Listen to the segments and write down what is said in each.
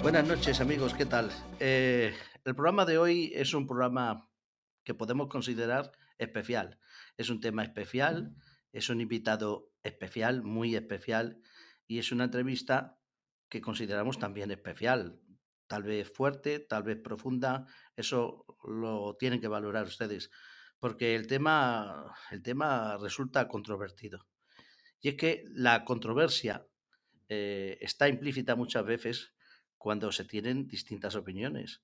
Buenas noches, amigos, ¿qué tal? El programa de hoy es un programa que podemos considerar especial. Es un tema especial, es un invitado especial, muy especial, y es una entrevista que consideramos también especial. Tal vez fuerte, tal vez profunda, eso lo tienen que valorar ustedes, porque el tema resulta controvertido. Y es que la controversia está implícita muchas veces cuando se tienen distintas opiniones.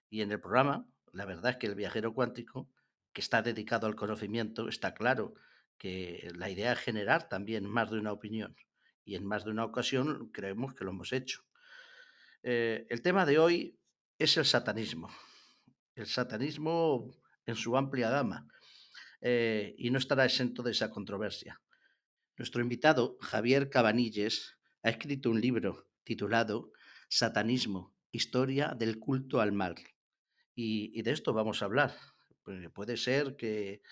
Y en el programa, la verdad es que el viajero cuántico, que está dedicado al conocimiento, está claro que la idea es generar también más de una opinión. Y en más de una ocasión creemos que lo hemos hecho. El tema de hoy es el satanismo. El satanismo en su amplia gama. Y no estará exento de esa controversia. Nuestro invitado, Javier Cabanilles, ha escrito un libro titulado Satanismo, Historia del culto al mal. Y de esto vamos a hablar. Puede ser que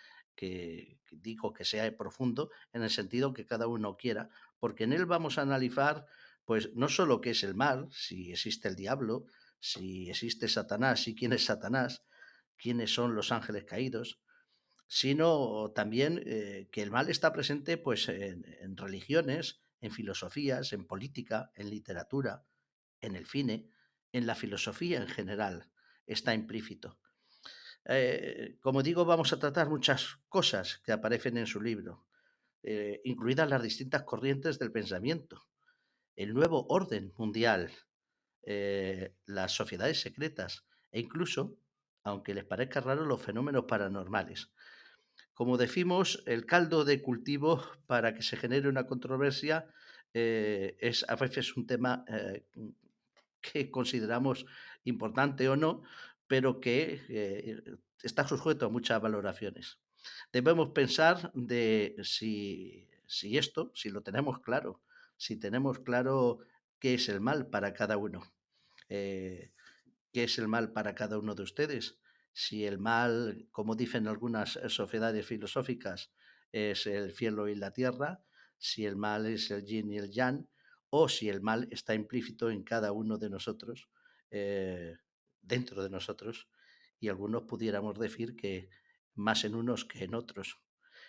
digo que sea profundo en el sentido que cada uno quiera, porque en él vamos a analizar, pues no solo qué es el mal, si existe el diablo, si existe Satanás, y quién es Satanás, quiénes son los ángeles caídos, sino también que el mal está presente pues, en religiones, en filosofías, en política, en literatura, en el cine, en la filosofía en general, está implícito. Como digo, vamos a tratar muchas cosas que aparecen en su libro, incluidas las distintas corrientes del pensamiento, el nuevo orden mundial, las sociedades secretas e incluso, aunque les parezca raro, los fenómenos paranormales. Como decimos, el caldo de cultivo para que se genere una controversia es a veces un tema que consideramos importante o no, pero que está sujeto a muchas valoraciones. Debemos pensar de si lo tenemos claro, si tenemos claro qué es el mal para cada uno. Eh, ¿Qué es el mal para cada uno de ustedes? Si el mal, como dicen algunas sociedades filosóficas, es el cielo y la tierra, si el mal es el yin y el yang, o si el mal está implícito en cada uno de nosotros, eh, dentro de nosotros, y algunos pudiéramos decir que más en unos que en otros.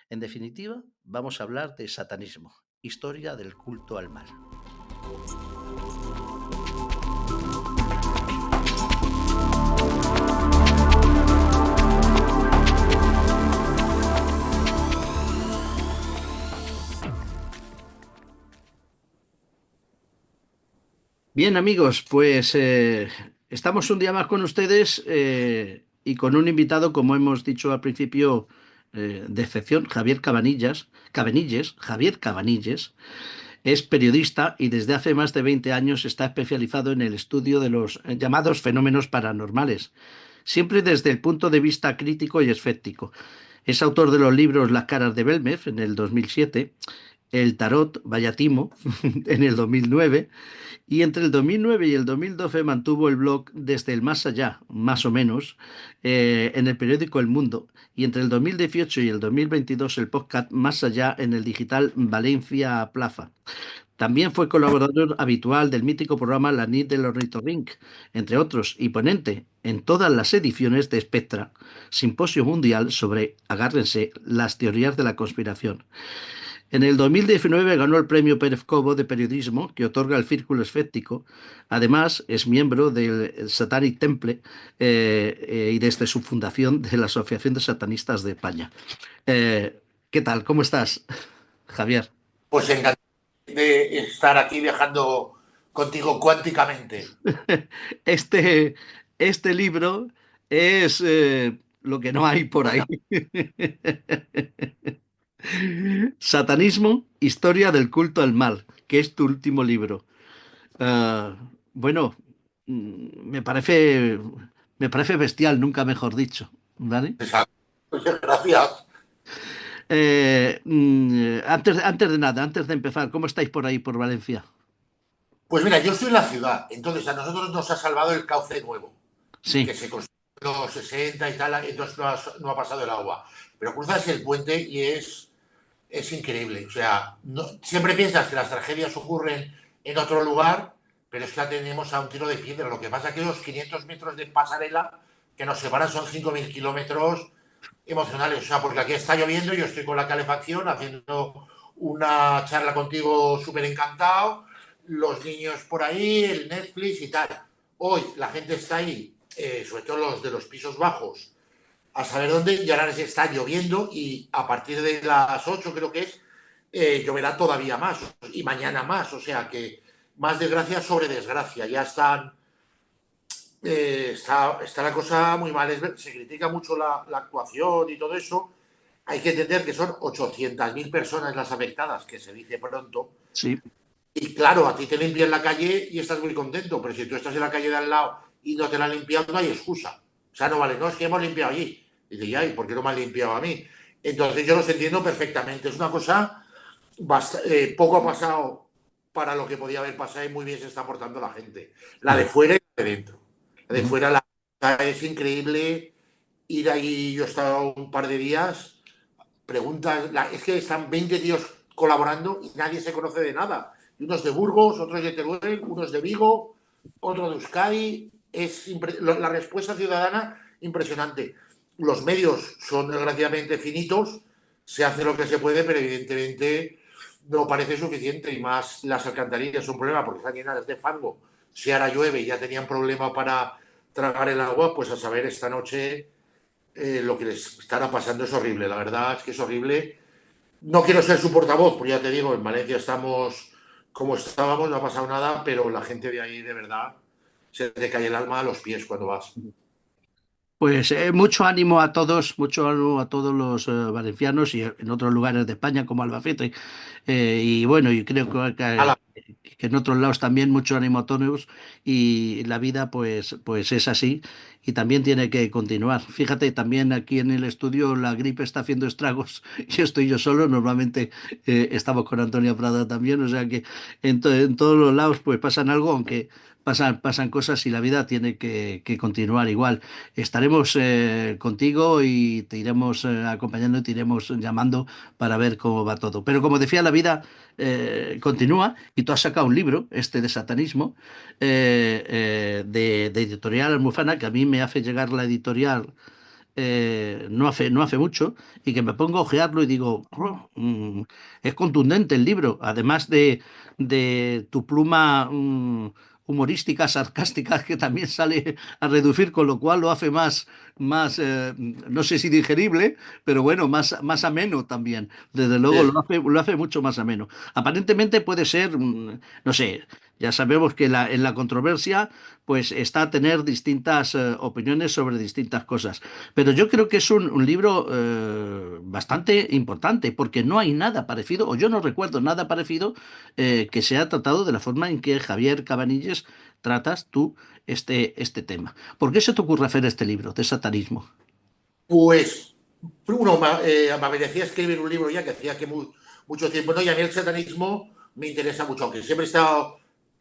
En definitiva, vamos a hablar de satanismo, historia del culto al mal. Bien, amigos, pues estamos un día más con ustedes y con un invitado, como hemos dicho al principio, de excepción, Javier Cabanilles, es periodista y desde hace más de 20 años está especializado en el estudio de los llamados fenómenos paranormales, siempre desde el punto de vista crítico y escéptico. Es autor de los libros Las caras de Belmez en el 2007, El tarot, vaya timo, en el 2009, y entre el 2009 y el 2012 mantuvo el blog Desde el Más Allá, más o menos, en el periódico El Mundo. Y entre el 2018 y el 2022 el podcast Más Allá en el digital Valencia Plaza. También fue colaborador habitual del mítico programa La Nit del Ornitorrinc, entre otros, y ponente en todas las ediciones de Spectra, simposio mundial sobre, agárrense, las teorías de la conspiración. En el 2019 ganó el premio Pérez Cobo de periodismo que otorga el Círculo Escéptico. Además, es miembro del Satanic Temple y desde su fundación de la Asociación de Satanistas de España. ¿Qué tal? ¿Cómo estás, Javier? Pues encantado de estar aquí viajando contigo cuánticamente. Este, este libro es lo que no hay por ahí. Bueno, Satanismo, historia del culto al mal, que es tu último libro. Ah, bueno, me parece bestial, nunca mejor dicho, ¿vale? pues, gracias. Antes de nada, antes de empezar, ¿cómo estáis por ahí, por Valencia? Pues mira, yo estoy en la ciudad, entonces a nosotros nos ha salvado el cauce nuevo, Sí, que se construyó en los 60 y tal, entonces no ha pasado el agua. Pero cruzas el puente y es increíble. O sea, siempre piensas que las tragedias ocurren en otro lugar, pero es que la tenemos a un tiro de piedra. Lo que pasa es que los 500 metros de pasarela que nos separan son 5.000 kilómetros emocionales. O sea, porque aquí está lloviendo y yo estoy con la calefacción haciendo una charla contigo súper encantado, los niños por ahí, el Netflix y tal. Hoy la gente está ahí, sobre todo los de los pisos bajos, a saber dónde, y ahora les está lloviendo y a partir de las 8 creo que es, lloverá todavía más y mañana más, o sea que más desgracia sobre desgracia, ya están, está la cosa muy mal, se critica mucho la actuación y todo eso, hay que entender que son 800.000 personas las afectadas, que se dice pronto, Sí. y claro, a ti te limpian la calle y estás muy contento, pero si tú estás en la calle de al lado y no te la han limpiado, no hay excusa. O sea, no vale, no, es que hemos limpiado allí. Y dice, ya, ¿y por qué no me han limpiado a mí? Entonces yo los entiendo perfectamente. Es una cosa, poco ha pasado para lo que podía haber pasado y muy bien se está portando la gente. La de fuera y la de dentro. La de Ujú. fuera es increíble ir allí. Yo he estado un par de días, preguntas, es que están 20 tíos colaborando y nadie se conoce de nada. Y unos de Burgos, otros de Teruel, unos de Vigo, otro de Euskadi. La respuesta ciudadana impresionante. Los medios son desgraciadamente finitos, se hace lo que se puede, pero evidentemente no parece suficiente y más las alcantarillas son un problema porque están llenas de fango. Si ahora llueve y ya tenían problema para tragar el agua, pues a saber esta noche lo que les estará pasando es horrible, la verdad es que es horrible. No quiero ser su portavoz, porque ya te digo, en Valencia estamos como estábamos, no ha pasado nada, pero la gente de ahí de verdad se te cae el alma a los pies cuando vas. Pues mucho ánimo a todos, mucho ánimo a todos los valencianos y en otros lugares de España como Albacete. Y bueno, y creo Ala, que en otros lados también mucho ánimo a todos y la vida pues es así y también tiene que continuar. Fíjate, también aquí en el estudio la gripe está haciendo estragos y estoy yo solo. Normalmente estamos con Antonia Prada también, o sea que en todos los lados pues pasan algo, aunque pasan cosas y la vida tiene que continuar igual. Estaremos contigo y te iremos acompañando y te iremos llamando para ver cómo va todo. Pero como decía, la vida continúa y tú has sacado un libro, este de satanismo, de Editorial Almufana, que a mí me hace llegar la editorial no hace mucho y que me pongo a ojearlo y digo, "Oh, es contundente el libro, además de tu pluma humorística, sarcástica, que también sale a reducir, con lo cual lo hace no sé si digerible, pero bueno, más ameno también. Desde luego es, lo hace mucho más ameno. Aparentemente puede ser, no sé, ya sabemos que en la controversia pues está a tener distintas opiniones sobre distintas cosas. Pero yo creo que es un libro bastante importante, porque no hay nada parecido, o yo no recuerdo nada parecido, que se ha tratado de la forma en que Javier Cabanilles tratas tú este tema. ¿Por qué se te ocurre hacer este libro de satanismo? pues uno me apetecía escribir un libro ya que hacía que mucho tiempo no, y a mí el satanismo me interesa mucho, aunque siempre he estado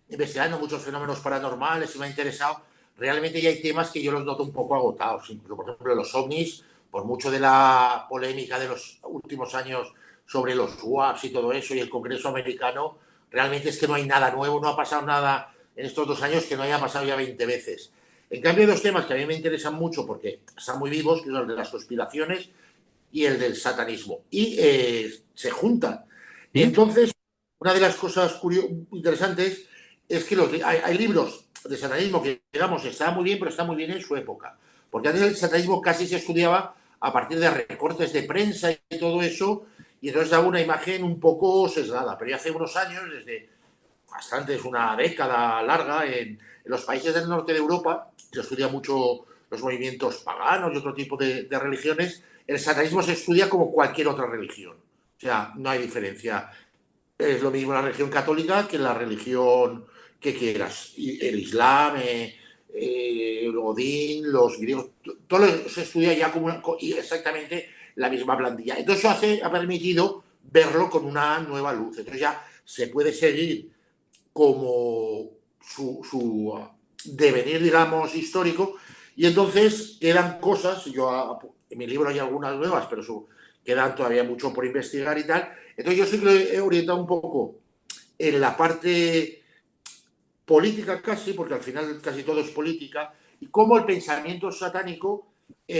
investigando muchos fenómenos paranormales y me ha interesado. Realmente ya hay temas que yo los noto un poco agotados, incluso por ejemplo los ovnis, por mucho de la polémica de los últimos años sobre los SWAPs y todo eso y el Congreso americano, realmente es que no hay nada nuevo, no ha pasado nada en estos 2 años que no haya pasado ya 20 veces. En cambio, hay dos temas que a mí me interesan mucho porque están muy vivos, que son el de las conspiraciones y el del satanismo. Y se juntan. ¿Sí? Entonces, una de las cosas interesantes es que hay libros de satanismo que, digamos, están muy bien, pero están muy bien en su época. Porque antes el satanismo casi se estudiaba a partir de recortes de prensa y todo eso, y entonces daba una imagen un poco sesgada. Pero ya hace unos años, desde bastante, es una década larga, en los países del norte de Europa se estudia mucho los movimientos paganos y otro tipo de religiones. El satanismo se estudia como cualquier otra religión. O sea, no hay diferencia. Es lo mismo la religión católica que la religión que quieras. Y el Islam, el Odín, los griegos, todo se estudia ya como exactamente la misma plantilla. Entonces eso ha permitido verlo con una nueva luz. Entonces ya se puede seguir como su devenir, digamos, histórico, y entonces quedan cosas, en mi libro hay algunas nuevas, pero quedan todavía mucho por investigar y tal. Entonces yo sí que lo he orientado un poco en la parte política casi, porque al final casi todo es política, y cómo el pensamiento satánico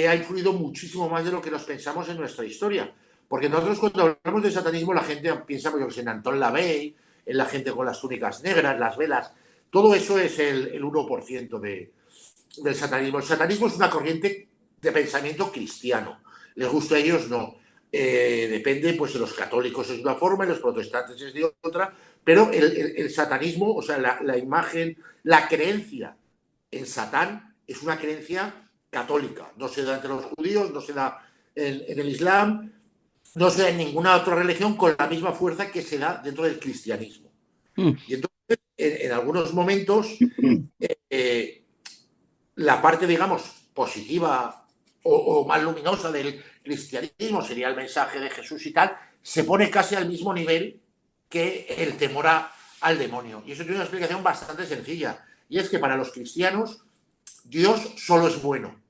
ha influido muchísimo más de lo que nos pensamos en nuestra historia. Porque nosotros cuando hablamos de satanismo la gente piensa pues, en Anton LaVey, en la gente con las túnicas negras, las velas, todo eso es el 1% del satanismo. El satanismo es una corriente de pensamiento cristiano. Les gusta a ellos, no. Depende, pues, de los católicos es de una forma y los protestantes es de otra, pero el satanismo, o sea, la imagen, la creencia en Satán es una creencia católica. No se da entre los judíos, no se da en el Islam, no se da en ninguna otra religión con la misma fuerza que se da dentro del cristianismo. Mm. Y entonces, en algunos momentos, eh, la parte, digamos, positiva o más luminosa del cristianismo sería el mensaje de Jesús y tal, se pone casi al mismo nivel que el temor al demonio. Y eso tiene una explicación bastante sencilla. Y es que para los cristianos, Dios solo es bueno.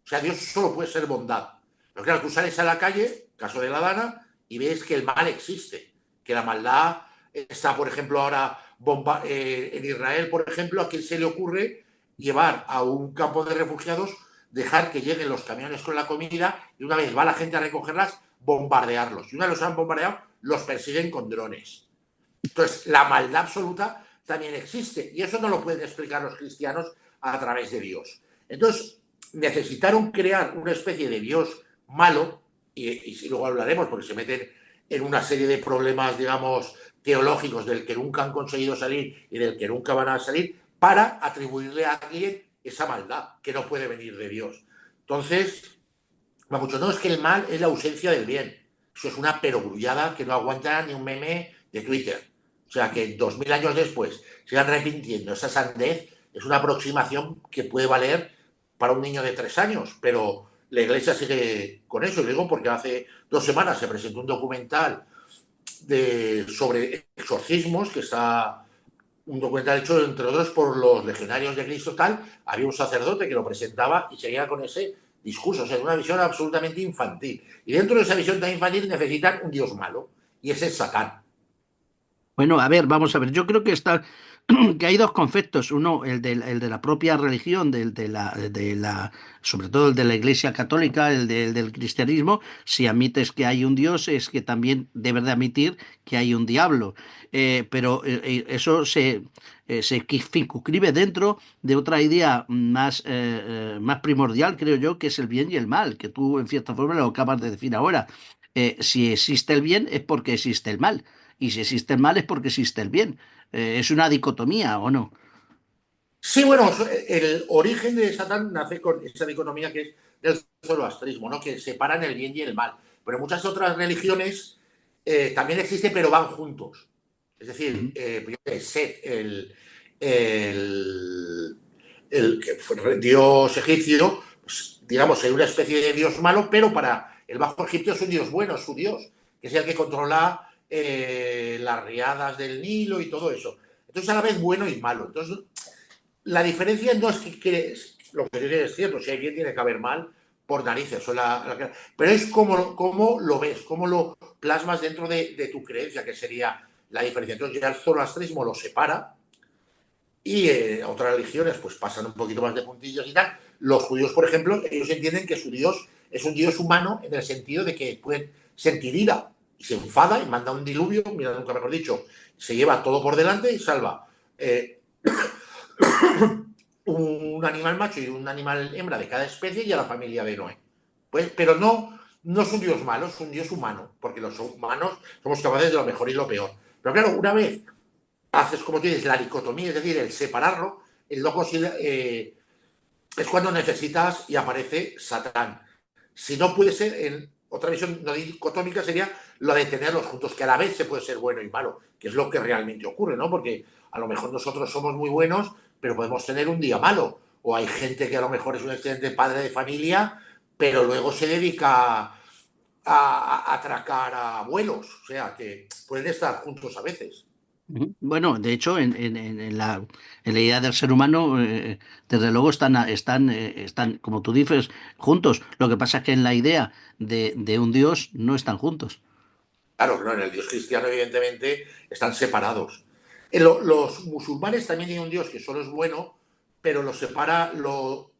O sea, Dios solo puede ser bondad. Pero claro, tú sales a la calle, caso de la Dana, y ves que el mal existe. Que la maldad está, por ejemplo, ahora en Israel, por ejemplo, a quién se le ocurre llevar a un campo de refugiados, dejar que lleguen los camiones con la comida y una vez va la gente a recogerlas, bombardearlos. Y una vez los han bombardeado, los persiguen con drones. Entonces, la maldad absoluta también existe y eso no lo pueden explicar los cristianos a través de Dios. Entonces, necesitaron crear una especie de Dios malo, y luego hablaremos porque se meten en una serie de problemas, digamos, teológicos del que nunca han conseguido salir y del que nunca van a salir, para atribuirle a alguien esa maldad que no puede venir de Dios. Entonces, mucho no es que el mal es la ausencia del bien. Eso es una perogrullada que no aguanta ni un meme de Twitter. O sea, que 2000 años después sigan repitiendo esa sandez es una aproximación que puede valer para un niño de 3 años, pero la iglesia sigue con eso. Y digo porque hace 2 semanas se presentó un documental sobre exorcismos, que está un documental hecho, entre otros, por los legionarios de Cristo, tal. Había un sacerdote que lo presentaba y seguía con ese discurso, o sea, una visión absolutamente infantil. Y dentro de esa visión tan infantil necesitan un Dios malo, y ese es Satán. Bueno, a ver, vamos a ver. Yo creo que que hay dos conceptos. Uno, el de la propia religión, sobre todo el de la Iglesia Católica, el del cristianismo. Si admites que hay un Dios, es que también debes de admitir que hay un diablo. Eso se circunscribe dentro de otra idea más primordial, creo yo, que es el bien y el mal, que tú en cierta forma lo acabas de decir ahora. Si existe el bien es porque existe el mal. Y si existe el mal es porque existe el bien. ¿Es una dicotomía o no? Sí, bueno, el origen de Satán nace con esa dicotomía que es del zoroastrismo, ¿no? Que separan el bien y el mal. Pero muchas otras religiones también existen, pero van juntos. Es decir, Ujú. Set, el, que fue dios egipcio, pues, digamos, es una especie de dios malo, pero para el bajo egipcio es un dios bueno, es su dios, que es el que controla las riadas del Nilo y todo eso. Entonces, a la vez bueno y malo. Entonces, la diferencia no es que lo que dices es cierto, si hay bien tiene que haber mal por narices, pero es cómo lo ves, cómo lo plasmas dentro de tu creencia, que sería la diferencia. Entonces ya el zoroastrismo lo separa y otras religiones pues pasan un poquito más de puntillas y tal. Los judíos, por ejemplo, ellos entienden que su Dios es un Dios humano en el sentido de que pueden sentir ira y se enfada y manda un diluvio, mira, nunca mejor dicho, se lleva todo por delante y salva un animal macho y un animal hembra de cada especie y a la familia de Noé. Pues, pero no es un Dios malo, es un Dios humano, porque los humanos somos capaces de lo mejor y lo peor. Pero claro, una vez haces, como tienes, la dicotomía, es decir, el separarlo, el no considera, es cuando necesitas y aparece Satán. Si no puede ser, en otra visión no dicotómica sería lo de tenerlos juntos, que a la vez se puede ser bueno y malo, que es lo que realmente ocurre, ¿no? Porque a lo mejor nosotros somos muy buenos, pero podemos tener un día malo. O hay gente que a lo mejor es un excelente padre de familia, pero luego se dedica a atracar a abuelos. O sea, que pueden estar juntos a veces. Ujú. Bueno, de hecho, en la idea del ser humano, desde luego están, como tú dices, juntos. Lo que pasa es que en la idea de un Dios no están juntos. Claro, no, en el Dios cristiano, evidentemente, están separados. Los musulmanes también tienen un Dios que solo es bueno, pero lo separa, lo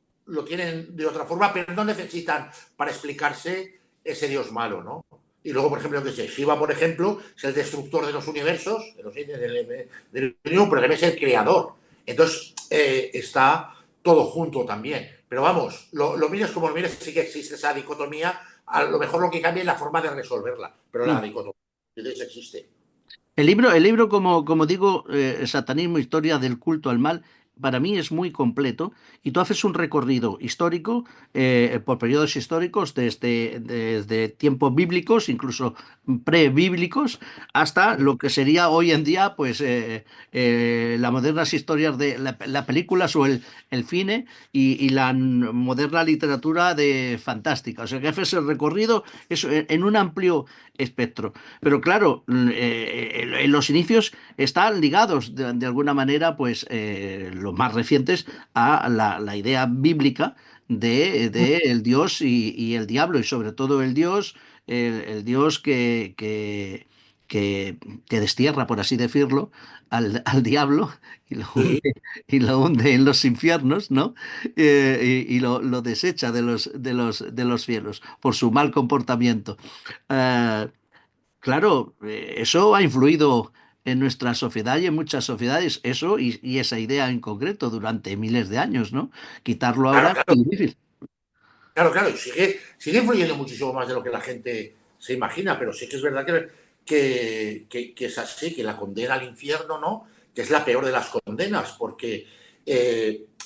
tienen de otra forma, pero no necesitan para explicarse ese Dios malo, ¿no? Y luego, por ejemplo, que Shiva, por ejemplo, es el destructor de los universos, del universo, pero también es el creador. Entonces, está todo junto también. Pero vamos, lo mires como lo mires, sí que existe esa dicotomía. A lo mejor lo que cambia es la forma de resolverla, pero la Mm. dicotomía existe. El libro como digo, Satanismo, historia del culto al mal, para mí es muy completo y tú haces un recorrido histórico por periodos históricos desde tiempos bíblicos, incluso prebíblicos, hasta lo que sería hoy en día pues las modernas historias de las películas o el cine y la moderna literatura de fantástica. O sea que haces el recorrido eso, en un amplio espectro. Pero claro, en los inicios están ligados de alguna manera, pues los más recientes, a la idea bíblica de el Dios y el diablo, y sobre todo el Dios, el Dios que, que destierra, por así decirlo, al diablo Sí. y lo hunde en los infiernos, ¿no? Y lo desecha de los cielos por su mal comportamiento. Eh, Claro, eso ha influido en nuestra sociedad y en muchas sociedades, eso y esa idea en concreto durante miles de años, ¿no? Quitarlo Claro, ahora claro. es difícil. Claro, claro, y sigue influyendo muchísimo más de lo que la gente se imagina, pero sí que es verdad que es así, que la condena al infierno, ¿no? Que es la peor de las condenas, porque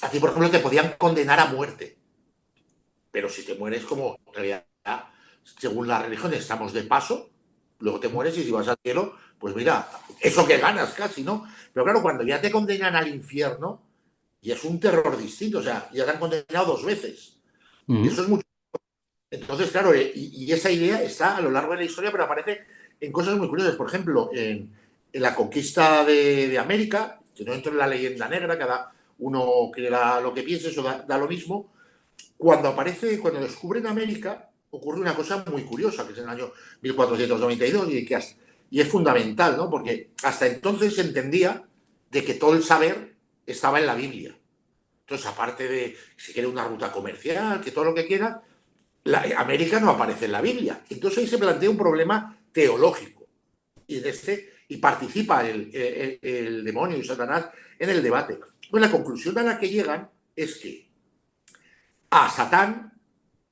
a ti, por ejemplo, te podían condenar a muerte, pero si te mueres como en realidad, según la religión, estamos de paso, luego te mueres y si vas al cielo, pues mira, eso que ganas casi, ¿no? Pero claro, cuando ya te condenan al infierno, y es un terror distinto, o sea, ya te han condenado dos veces. Ujú, Eso es mucho. Entonces, claro, y esa idea está a lo largo de la historia, pero aparece en cosas muy curiosas. Por ejemplo, en la conquista de América, que no entro en la leyenda negra, cada uno creerá lo que piense, eso da lo mismo. Cuando descubren América, ocurre una cosa muy curiosa, que es en el año 1492 y es fundamental, ¿no? Porque hasta entonces se entendía de que todo el saber estaba en la Biblia. Entonces, aparte de si quiere una ruta comercial, que todo lo que quiera, América no aparece en la Biblia. Entonces ahí se plantea un problema teológico y participa el demonio y Satanás en el debate. Pues la conclusión a la que llegan es que a Satán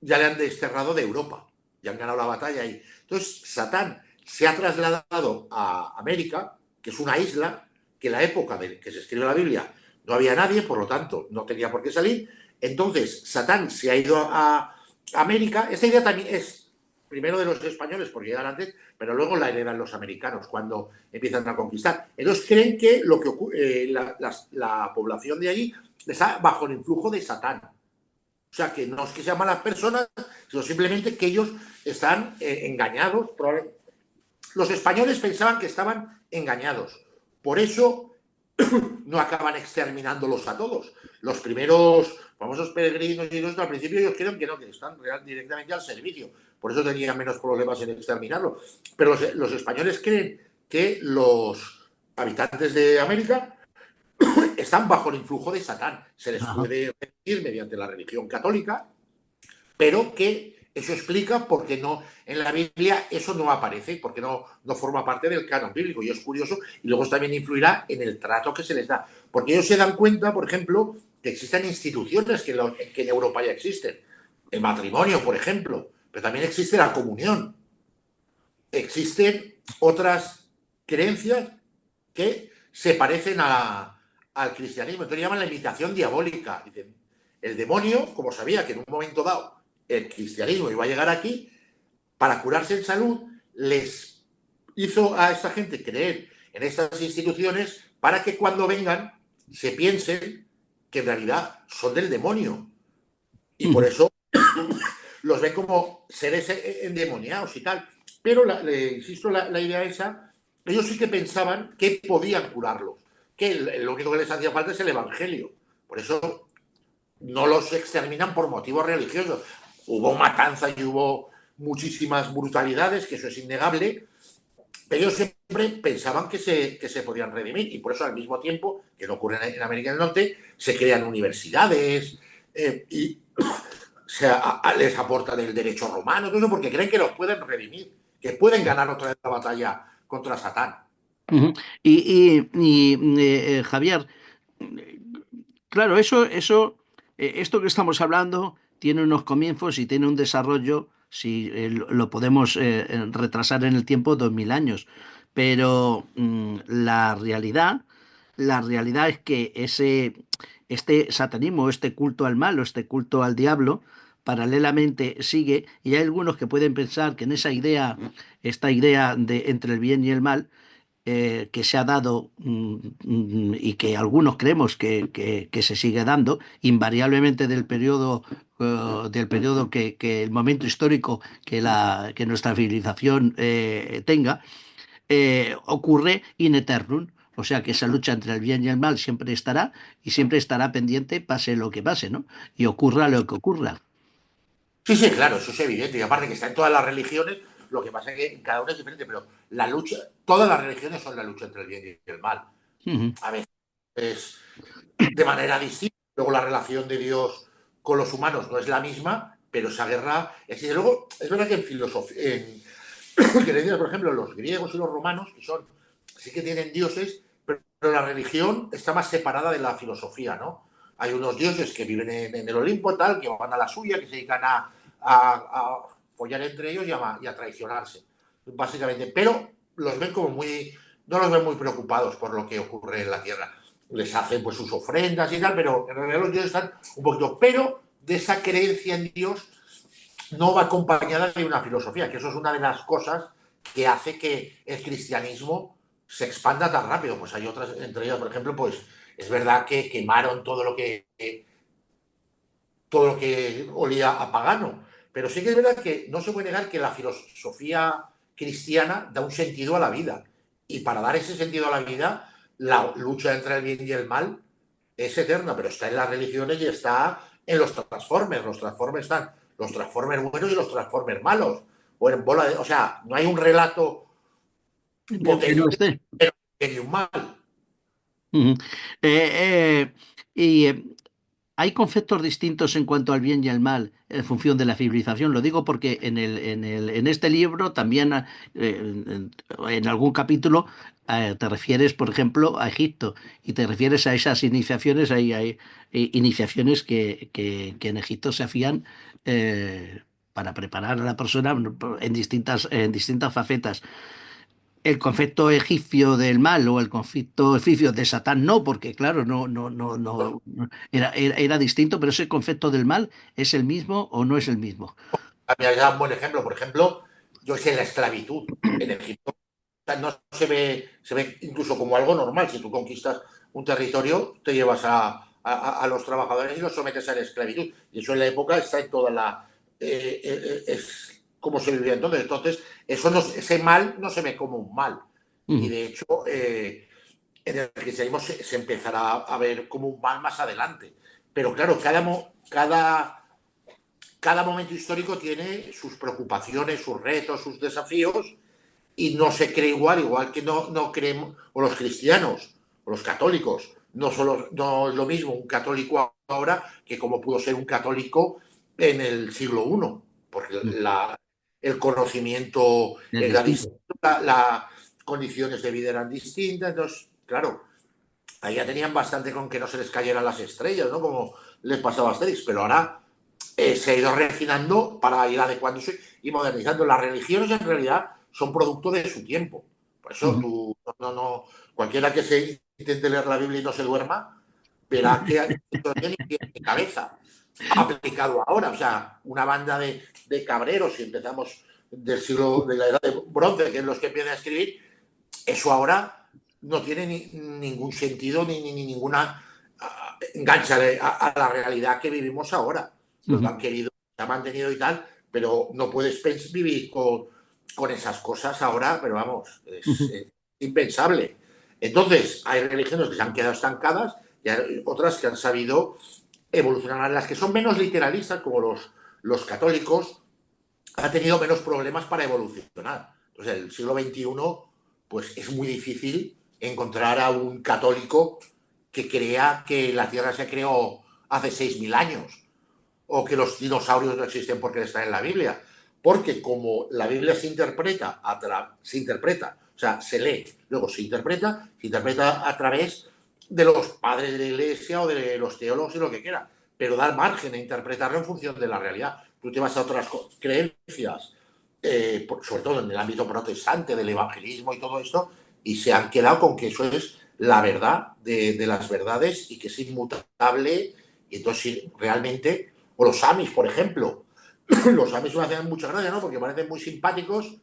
ya le han desterrado de Europa, ya han ganado la batalla ahí. Entonces Satán se ha trasladado a América, que es una isla, que en la época de que se escribe la Biblia no había nadie, por lo tanto no tenía por qué salir. Entonces Satán se ha ido a América. Esta idea también es primero de los españoles, porque llegan antes, pero luego la heredan los americanos cuando empiezan a conquistar. Ellos creen que la población de allí está bajo el influjo de Satán. O sea, que no es que sean malas personas, sino simplemente que ellos están engañados. Los españoles pensaban que estaban engañados. Por eso no acaban exterminándolos a todos. Los primeros famosos peregrinos y los al principio ellos creen que no, que están directamente al servicio. Por eso tenían menos problemas en exterminarlo. Pero los españoles creen que los habitantes de América están bajo el influjo de Satán. Se les ajá. puede decir mediante la religión católica, pero que eso explica por qué no en la Biblia eso no aparece, porque no forma parte del canon bíblico. Y es curioso, y luego también influirá en el trato que se les da. Porque ellos se dan cuenta, por ejemplo, que existen instituciones que en Europa ya existen. El matrimonio, por ejemplo, pero también existe la comunión. Existen otras creencias que se parecen al cristianismo. Entonces llaman la imitación diabólica. Dicen, el demonio, como sabía que en un momento dado el cristianismo iba a llegar aquí, para curarse en salud, les hizo a esta gente creer en estas instituciones para que cuando vengan se piensen que en realidad son del demonio. Y por eso los ven como seres endemoniados y tal. Pero, insisto, la idea esa, ellos sí que pensaban que podían curarlos, que lo único que les hacía falta es el Evangelio. Por eso no los exterminan por motivos religiosos. Hubo matanza y hubo muchísimas brutalidades, que eso es innegable, pero ellos siempre siempre pensaban que se podían redimir y por eso al mismo tiempo, que no ocurre en América del Norte, se crean universidades y les aportan el derecho romano, todo eso porque creen que los pueden redimir, que pueden ganar otra vez la batalla contra Satán. Ujú. Javier, eh, claro, esto que estamos hablando tiene unos comienzos y tiene un desarrollo, si lo podemos retrasar en el tiempo, 2000 años. Pero la realidad es que este satanismo, este culto al mal o este culto al diablo, paralelamente sigue, y hay algunos que pueden pensar que en esta idea de entre el bien y el mal, que se ha dado y que algunos creemos que se sigue dando, invariablemente del periodo que el momento histórico que nuestra civilización tenga, ocurre in eternum. O sea que esa lucha entre el bien y el mal siempre estará y siempre estará pendiente, pase lo que pase, ¿no? Y ocurra lo que ocurra. Sí, sí, claro, eso es evidente. Y aparte que está en todas las religiones, lo que pasa es que cada una es diferente, pero la lucha, todas las religiones son la lucha entre el bien y el mal. Ujú. A veces es de manera distinta. Luego la relación de Dios con los humanos no es la misma, pero esa guerra existe. Luego, es verdad que en filosofía, en creencias, por ejemplo, los griegos y los romanos, que son, sí que tienen dioses, pero la religión está más separada de la filosofía, ¿no? Hay unos dioses que viven en el Olimpo, tal, que van a la suya, que se dedican a follar entre ellos y a traicionarse, básicamente. Pero los ven como muy, no los ven muy preocupados por lo que ocurre en la Tierra. Les hacen pues sus ofrendas y tal, pero en realidad los dioses están un poquito, pero de esa creencia en Dios no va acompañada de una filosofía, que eso es una de las cosas que hace que el cristianismo se expanda tan rápido. Pues hay otras, entre ellas, por ejemplo, pues es verdad que quemaron todo lo que olía a pagano, pero sí que es verdad que no se puede negar que la filosofía cristiana da un sentido a la vida. Y para dar ese sentido a la vida, la lucha entre el bien y el mal es eterna, pero está en las religiones y está en los transformers. Los transformers están los transformers buenos y los transformers malos. O en bola de, o sea, no hay un relato Que no potente esté. de un mal. Ujú. Eh, y Hay conceptos distintos en cuanto al bien y al mal en función de la civilización. Lo digo porque en este libro también, en algún capítulo, te refieres, por ejemplo, a Egipto y te refieres a esas iniciaciones. Hay iniciaciones que en Egipto se hacían para preparar a la persona en distintas facetas. El concepto egipcio del mal o el concepto egipcio de Satán no, porque claro, no, era distinto, pero ese concepto del mal ¿es el mismo o no es el mismo? A mí da un buen ejemplo. Por ejemplo, yo sé la esclavitud en Egipto. O sea, no se ve incluso como algo normal. Si tú conquistas un territorio, te llevas a los trabajadores y los sometes a la esclavitud. Y eso en la época está en toda la... es como se vivía entonces. Entonces, ese mal no se ve como un mal. Y Ujú. de hecho, en el cristianismo se empezará a ver como un mal más adelante. Pero claro, cada momento histórico tiene sus preocupaciones, sus retos, sus desafíos y no se cree igual, igual que no creemos, o los cristianos, o los católicos, no es lo mismo un católico ahora que como pudo ser un católico en el siglo I, porque el conocimiento Es era distinto. distinto, las condiciones de vida eran distintas, entonces, claro, ahí ya tenían bastante con que no se les cayeran las estrellas, ¿no? Como les pasaba a Asterix, pero ahora se ha ido refinando para ir adecuándose y modernizando. Las religiones en realidad son producto de su tiempo. Por eso Ujú. tú, cualquiera que se intente leer la Biblia y no se duerma, verá que esto no tiene ni pie ni cabeza aplicado ahora. O sea, una banda de cabreros, si empezamos de la edad de bronce, que es los que empiezan a escribir, eso ahora no tiene ningún sentido ni ninguna engancha a la realidad que vivimos ahora. Los Ujú. han querido, se ha mantenido y tal, pero no puedes vivir con esas cosas ahora, pero vamos, Ujú. es impensable. Entonces, hay religiones que se han quedado estancadas y hay otras que han sabido evolucionar. Las que son menos literalistas, como los católicos, han tenido menos problemas para evolucionar. Entonces, el siglo XXI pues es muy difícil encontrar a un católico que crea que la Tierra se creó hace 6.000 años o que los dinosaurios no existen porque están en la Biblia. Porque como la Biblia o sea, se lee, luego se interpreta a través de los padres de la Iglesia o de los teólogos y lo que quiera, pero da margen a interpretarlo en función de la realidad. Tú te vas a otras creencias, sobre todo en el ámbito protestante, del evangelismo y todo esto, y se han quedado con que eso es la verdad de las verdades y que es inmutable. Y entonces, realmente, o los Amis, por ejemplo, los Amis me hacen mucha gracia, ¿no? Porque parecen muy simpáticos,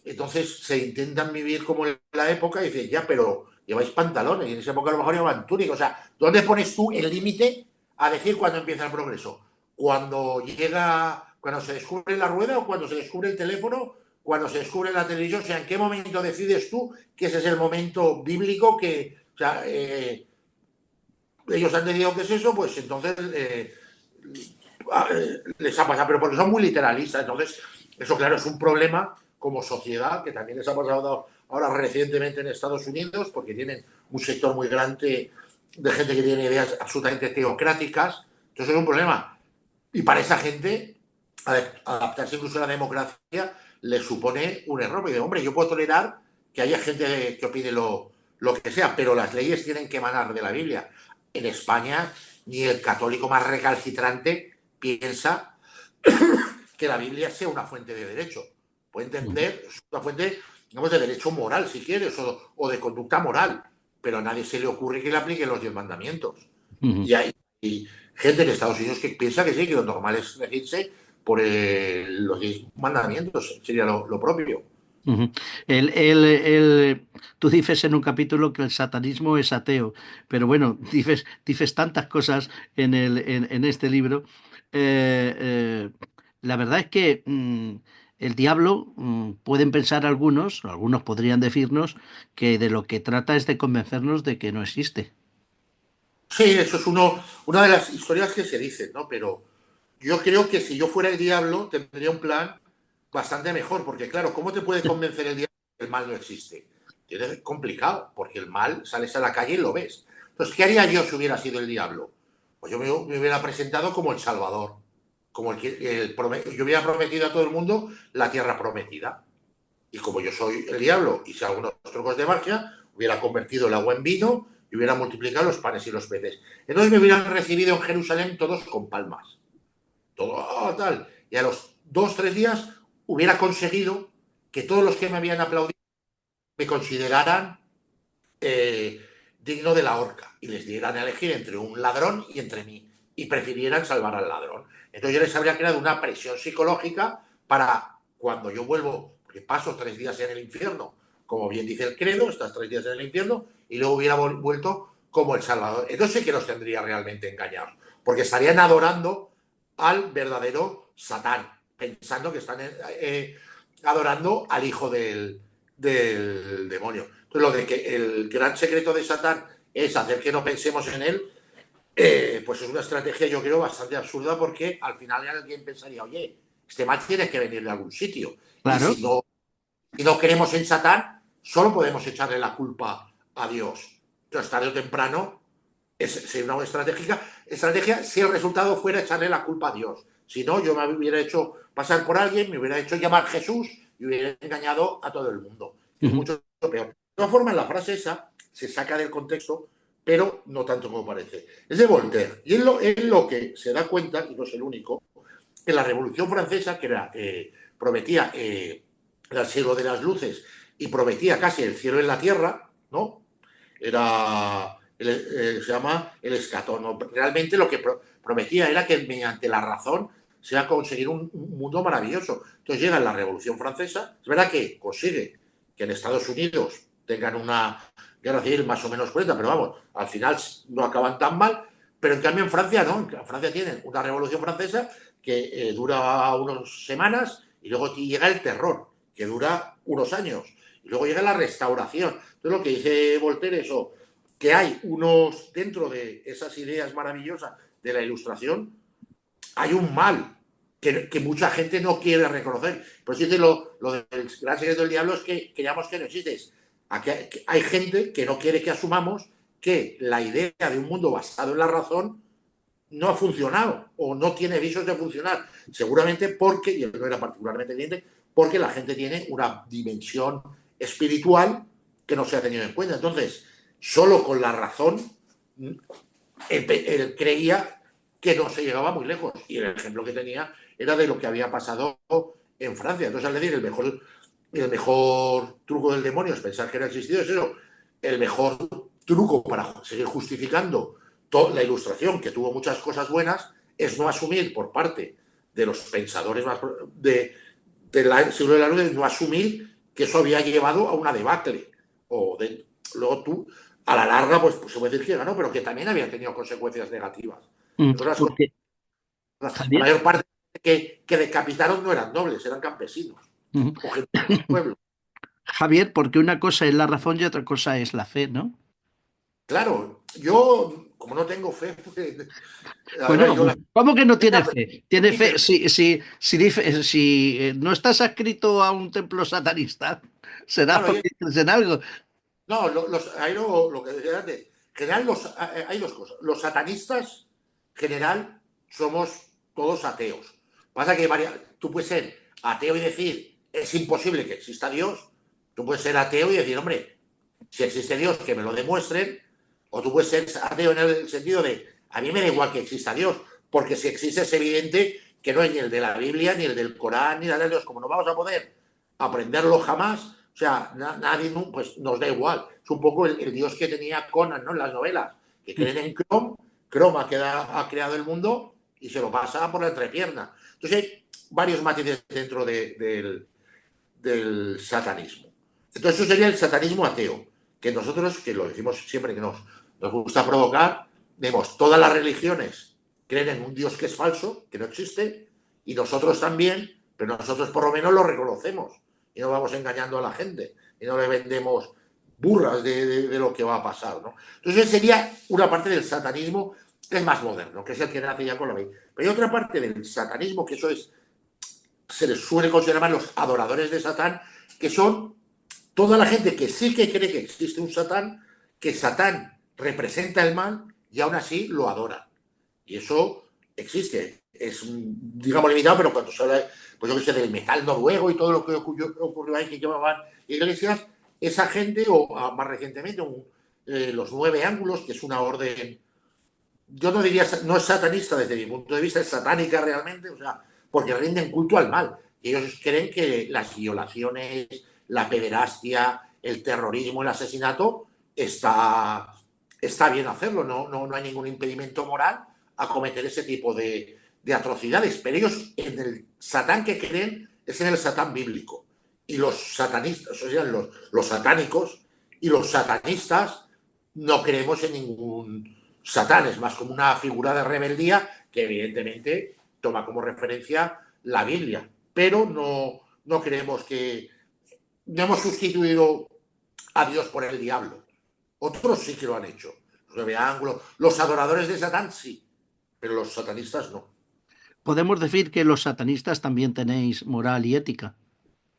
entonces se intentan vivir como en la época y dicen, ya, pero lleváis pantalones y en esa época a lo mejor llevaban túnicas. O sea, ¿dónde pones tú el límite a decir cuándo empieza el progreso? Cuando se descubre la rueda o cuando se descubre el teléfono, cuando se descubre la televisión. O sea, ¿en qué momento decides tú que ese es el momento bíblico que, o sea, ellos han decidido que es eso? Pues entonces les ha pasado, pero porque son muy literalistas. Entonces, eso, claro, es un problema como sociedad, que también les ha pasado ahora recientemente en Estados Unidos, porque tienen un sector muy grande de gente que tiene ideas absolutamente teocráticas. Entonces es un problema. Y para esa gente, adaptarse incluso a la democracia les supone un error. Porque, hombre, yo puedo tolerar que haya gente que opine lo que sea, pero las leyes tienen que emanar de la Biblia. En España, ni el católico más recalcitrante piensa que la Biblia sea una fuente de derecho. Puede entender, es una fuente, digamos, de derecho moral, si quieres, o de conducta moral, pero a nadie se le ocurre que le apliquen los 10 mandamientos. Y hay gente en Estados Unidos que piensa que sí, que lo normal es regirse por los 10 mandamientos, sería lo propio. Ujú. Tú dices en un capítulo que el satanismo es ateo, pero bueno, dices tantas cosas en este libro. Eh, eh, la verdad es que el diablo, pueden pensar algunos podrían decirnos que de lo que trata es de convencernos de que no existe. Sí, eso es una de las historias que se dicen, ¿no? Pero yo creo que si yo fuera el diablo, tendría un plan bastante mejor, porque claro, ¿cómo te puede convencer el diablo que el mal no existe? Es complicado, porque el mal sales a la calle y lo ves. Entonces, ¿qué haría yo si hubiera sido el diablo? Pues yo me hubiera presentado como el Salvador, como yo hubiera prometido a todo el mundo la tierra prometida. Y como yo soy el diablo y sé algunos trucos de magia, hubiera convertido el agua en vino y hubiera multiplicado los panes y los peces. Entonces me hubieran recibido en Jerusalén todos con palmas. Todo tal. Y a los 2 o 3 días hubiera conseguido que todos los que me habían aplaudido me consideraran digno de la horca y les dieran a elegir entre un ladrón y entre mí y prefirieran salvar al ladrón. Entonces yo les habría creado una presión psicológica para cuando yo vuelvo, porque paso 3 días en el infierno, como bien dice el credo, estás 3 días en el infierno, y luego hubiera vuelto como el Salvador. Entonces sí que los tendría realmente engañados, porque estarían adorando al verdadero Satán, pensando que están adorando al hijo del demonio. Entonces, lo de que el gran secreto de Satán es hacer que no pensemos en él, pues es una estrategia, yo creo, bastante absurda, porque al final alguien pensaría, oye, este mal tiene que venir de algún sitio. Y Claro. si no queremos en Satán, solo podemos echarle la culpa a Dios. Entonces, tarde o temprano, sería una estrategia si el resultado fuera echarle la culpa a Dios. Si no, yo me hubiera hecho pasar por alguien, me hubiera hecho llamar Jesús y hubiera engañado a todo el mundo. Es Ujú. mucho peor. De todas formas, la frase esa se saca del contexto, pero no tanto como parece. Es de Voltaire. Y él lo que se da cuenta, y no es el único, que la Revolución Francesa, que prometía el siglo de las luces y prometía casi el cielo en la tierra, ¿no? Se llama el escatón, ¿no? Realmente lo que prometía era que mediante la razón se va a conseguir un mundo maravilloso. Entonces llega la Revolución Francesa, es verdad que consigue que en Estados Unidos tengan una guerra civil más o menos cruenta, pero vamos, al final no acaban tan mal, pero en cambio en Francia no, en Francia tienen una Revolución Francesa que dura unas semanas y luego llega el terror, que dura unos años, y luego llega la restauración. Entonces lo que dice Voltaire es que hay dentro de esas ideas maravillosas de la ilustración, hay un mal que mucha gente no quiere reconocer. Por eso dice lo del gran secreto del diablo, es que creamos que no existe. hay gente que no quiere que asumamos que la idea de un mundo basado en la razón no ha funcionado o no tiene visos de funcionar. Seguramente porque, y él no era particularmente evidente, porque la gente tiene una dimensión espiritual que no se ha tenido en cuenta. Entonces, solo con la razón, él creía que no se llegaba muy lejos. Y el ejemplo que tenía era de lo que había pasado en Francia. Entonces, al decir el mejor truco del demonio es pensar que no ha existido, es eso. El mejor truco para seguir justificando la ilustración, que tuvo muchas cosas buenas, es no asumir por parte de los pensadores más del siglo de la luz, no asumir que eso había llevado a una debacle. Luego tú, a la larga, pues se puede decir que ganó, pero que también había tenido consecuencias negativas. Porque, La Javier, mayor parte que decapitaron no eran nobles, eran campesinos o gente del pueblo. Javier, porque una cosa es la razón y otra cosa es la fe, ¿no? Claro, yo, como no tengo fe, pues, a ver, Bueno, yo pues, la ¿cómo que no tiene fe, fe? Tiene sí, fe pero si no estás adscrito a un templo satanista, será claro, porque crees en algo. no, ahí lo que decía antes, general hay dos cosas. Los satanistas, general, somos todos ateos. Pasa que tú puedes ser ateo y decir, es imposible que exista Dios. Tú puedes ser ateo y decir, hombre, si existe Dios, que me lo demuestren. O tú puedes ser ateo en el sentido de, a mí me da igual que exista Dios, porque si existe es evidente que no es ni el de la Biblia, ni el del Corán, ni el de Dios. Como no vamos a poder aprenderlo jamás, o sea, nadie, pues nos da igual. Es un poco el Dios que tenía Conan, ¿no? En las novelas, que creen en Chrome, Chrome ha creado el mundo y se lo pasa por la entrepierna. Entonces hay varios matices dentro del satanismo. Entonces eso sería el satanismo ateo, que nosotros, que lo decimos siempre que nos gusta provocar, vemos todas las religiones creen en un Dios que es falso, que no existe, y nosotros también, pero nosotros por lo menos lo reconocemos y no vamos engañando a la gente y no le vendemos burras de lo que va a pasar, ¿no? Entonces sería una parte del satanismo que es más moderno, que es el que nace ya con la ley. Pero hay otra parte del satanismo que eso es, se les suele considerar los adoradores de Satán, que son toda la gente que sí que cree que existe un Satán, que Satán representa el mal y aún así lo adora. Y eso existe. Es, digamos, limitado, pero cuando se habla, pues yo que sé, del metal noruego y todo lo que ocurrió ahí, que llamaban iglesias, esa gente, o más recientemente, los nueve ángulos, que es una orden, yo no diría, no es satanista desde mi punto de vista, es satánica realmente, o sea, porque rinden culto al mal. Y ellos creen que las violaciones, la pederastia, el terrorismo, el asesinato, está bien hacerlo, no hay ningún impedimento moral a cometer ese tipo de atrocidades. Pero ellos, en el Satán que creen, es en el Satán bíblico. Y los satanistas, o sea, los satánicos y los satanistas no creemos en ningún Satán, es más como una figura de rebeldía que evidentemente toma como referencia la Biblia, pero no creemos que no hemos sustituido a Dios por el diablo. Otros sí que lo han hecho. Los adoradores de Satán sí, pero los satanistas no. Podemos decir que los satanistas también tenéis moral y ética.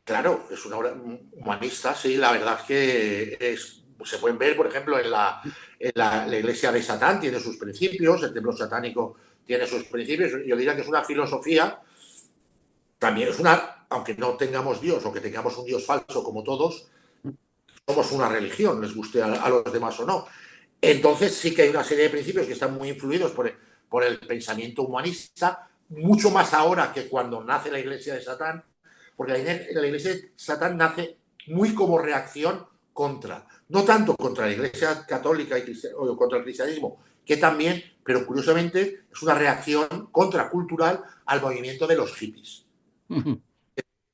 Claro, es una obra humanista, sí, la verdad es que se pueden ver, por ejemplo, la iglesia de Satán tiene sus principios, el templo satánico tiene sus principios, yo diría que es una filosofía, también es una, aunque no tengamos Dios o que tengamos un Dios falso como todos, somos una religión, les guste a los demás o no. Entonces sí que hay una serie de principios que están muy influidos por el pensamiento humanista, mucho más ahora que cuando nace la iglesia de Satán, porque la iglesia de Satán nace muy como reacción contra, no tanto contra la iglesia católica o contra el cristianismo, que también, pero curiosamente es una reacción contracultural al movimiento de los hippies.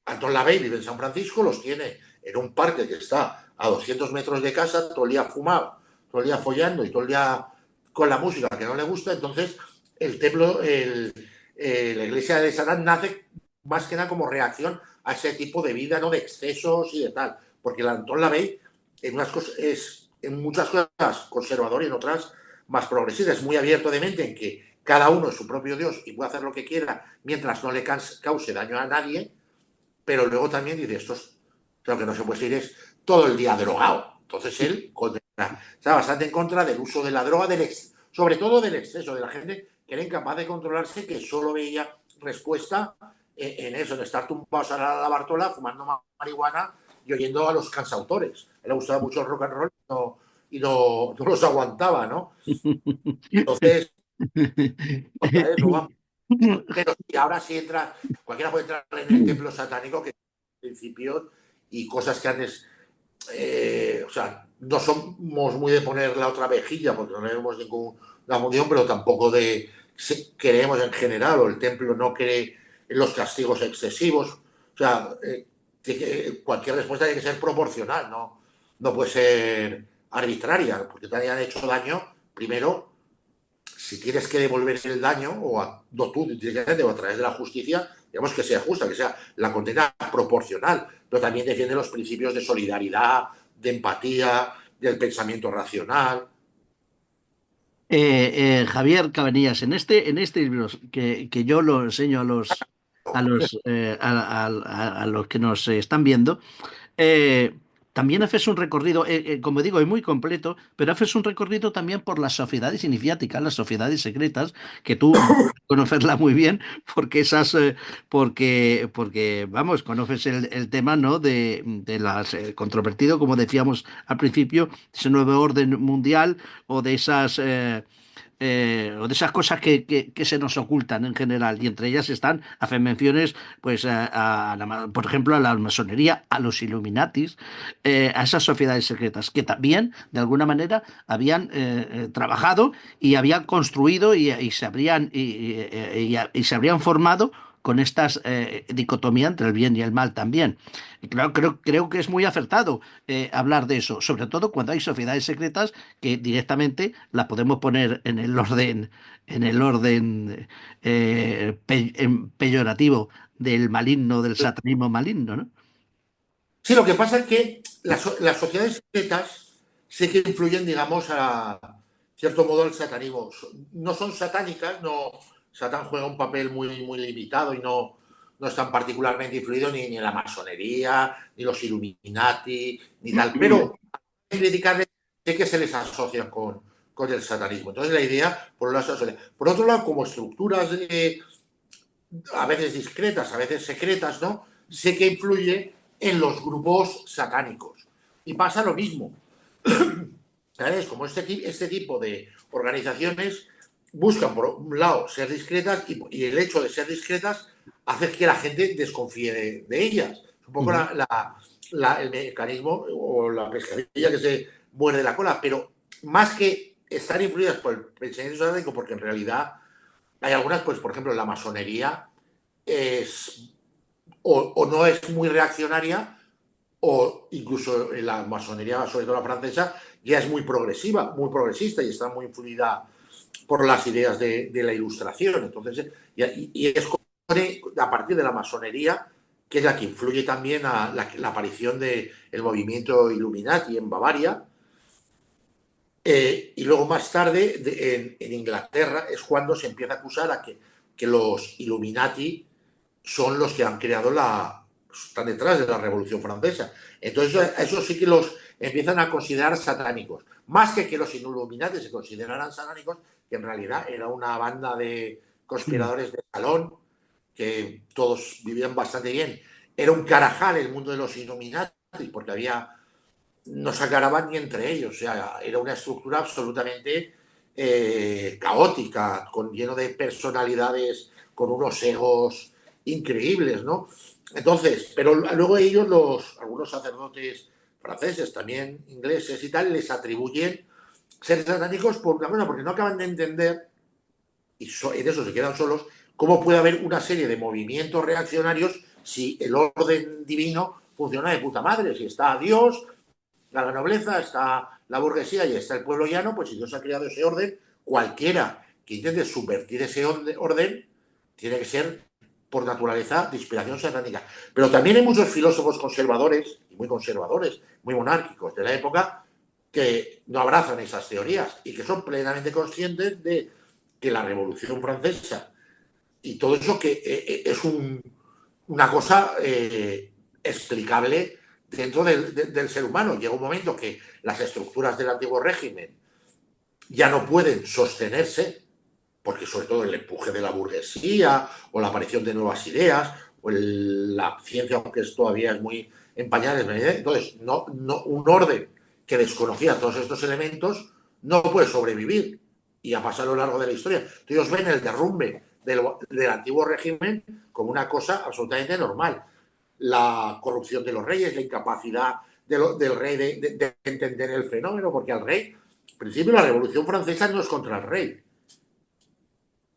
Anton LaVey vive en San Francisco, los tiene en un parque que está a 200 metros de casa, todo el día fumado, todo el día follando y todo el día con la música que no le gusta. Entonces, el templo, la iglesia de Satán nace más que nada como reacción a ese tipo de vida, ¿no? De excesos y de tal. Porque el Anton LaVey en, unas cosas, es en muchas cosas conservador y en otras más progresista. Es muy abierto de mente en que cada uno es su propio Dios y puede hacer lo que quiera mientras no le cause daño a nadie, pero luego también dice, lo que no se puede decir es, todo el día drogado. Entonces él está bastante en contra del uso de la droga, sobre todo del exceso, de la gente que era incapaz de controlarse, que solo veía respuesta en eso, en estar tumbados a la Bartola, fumando marihuana y oyendo a los cansautores. A él le gustaba mucho el rock and roll y no los aguantaba, ¿no? Entonces, contra eso vamos. Pero sí, ahora sí entra, cualquiera puede entrar en el templo satánico, que principios y cosas que antes, o sea, no somos muy de poner la otra vejilla, porque no tenemos ninguna función, pero tampoco de creemos en general, o el templo no cree en los castigos excesivos. O sea, cualquier respuesta tiene que ser proporcional, no puede ser arbitraria, porque te hayan hecho daño, primero si tienes que devolver el daño, no tú directamente, o a través de la justicia, digamos que sea justa, que sea la condena proporcional, pero también defiende los principios de solidaridad, de empatía, del pensamiento racional. Javier Cabanillas, en este libro que yo lo enseño a los que nos están viendo, eh, también haces un recorrido, como digo, es muy completo, pero haces un recorrido también por las sociedades iniciáticas, las sociedades secretas, que tú conocerla muy bien, porque vamos, conoces el tema, ¿no? De las controvertido, como decíamos al principio, ese nuevo orden mundial o de esas cosas que se nos ocultan en general, y entre ellas están, hacen menciones, pues, por ejemplo, a la masonería, a los Illuminatis, a esas sociedades secretas, que también, de alguna manera, habían trabajado y habían construido y se habrían formado con esta dicotomía entre el bien y el mal también. Y claro, creo que es muy acertado hablar de eso, sobre todo cuando hay sociedades secretas que directamente la podemos poner en el orden peyorativo del maligno, del satanismo maligno, ¿no? Sí, lo que pasa es que las sociedades secretas sí que influyen, digamos, a cierto modo el satanismo. No son satánicas, no. Satán juega un papel muy limitado y no están particularmente influidos ni en la masonería, ni los Illuminati, ni tal. Pero criticarles sé que se les asocia con el satanismo. Entonces la idea, por un lado, por otro lado, como estructuras a veces discretas, a veces secretas, ¿no? Sé que influye en los grupos satánicos. Y pasa lo mismo. ¿Sabes? Como este tipo de organizaciones buscan, por un lado, ser discretas y el hecho de ser discretas hace que la gente desconfíe de ellas. Es un poco Ujú. el mecanismo o la pescadilla que se muerde la cola, pero más que estar influidas por el pensamiento satánico, porque en realidad hay algunas, pues por ejemplo, la masonería es o no es muy reaccionaria o incluso en la masonería, sobre todo la francesa, ya es muy progresiva, muy progresista y está muy influida por las ideas de la ilustración. Entonces, y es a partir de la masonería que es la que influye también a la aparición del movimiento Illuminati en Bavaria. Y luego más tarde, en Inglaterra, es cuando se empieza a acusar que los Illuminati son los que han creado están detrás de la Revolución Francesa. Entonces, eso sí que los empiezan a considerar satánicos. Más que los Illuminati se consideraran satánicos, que en realidad era una banda de conspiradores de salón, que todos vivían bastante bien. Era un carajal el mundo de los Illuminati, porque no se aclaraban ni entre ellos. O sea, era una estructura absolutamente caótica, lleno de personalidades, con unos egos increíbles, ¿no? Entonces, pero luego ellos, algunos sacerdotes franceses, también ingleses y tal, les atribuyen ser satánicos por una cosa, porque no acaban de entender, y en eso se quedan solos, cómo puede haber una serie de movimientos reaccionarios si el orden divino funciona de puta madre, si está Dios, la nobleza, está la burguesía y está el pueblo llano, pues si Dios ha creado ese orden, cualquiera que intente subvertir ese orden tiene que ser por naturaleza de inspiración satánica. Pero también hay muchos filósofos conservadores, muy monárquicos de la época, que no abrazan esas teorías y que son plenamente conscientes de que la Revolución Francesa y todo eso que es una cosa explicable dentro del ser humano. Llega un momento que las estructuras del antiguo régimen ya no pueden sostenerse, porque sobre todo el empuje de la burguesía o la aparición de nuevas ideas o la ciencia, aunque todavía es muy en pañales, entonces un orden que desconocía todos estos elementos no puede sobrevivir y ha pasado a lo largo de la historia. Entonces ellos ven el derrumbe del antiguo régimen como una cosa absolutamente normal. La corrupción de los reyes, la incapacidad del rey de entender el fenómeno, porque al rey, en principio la Revolución Francesa no es contra el rey,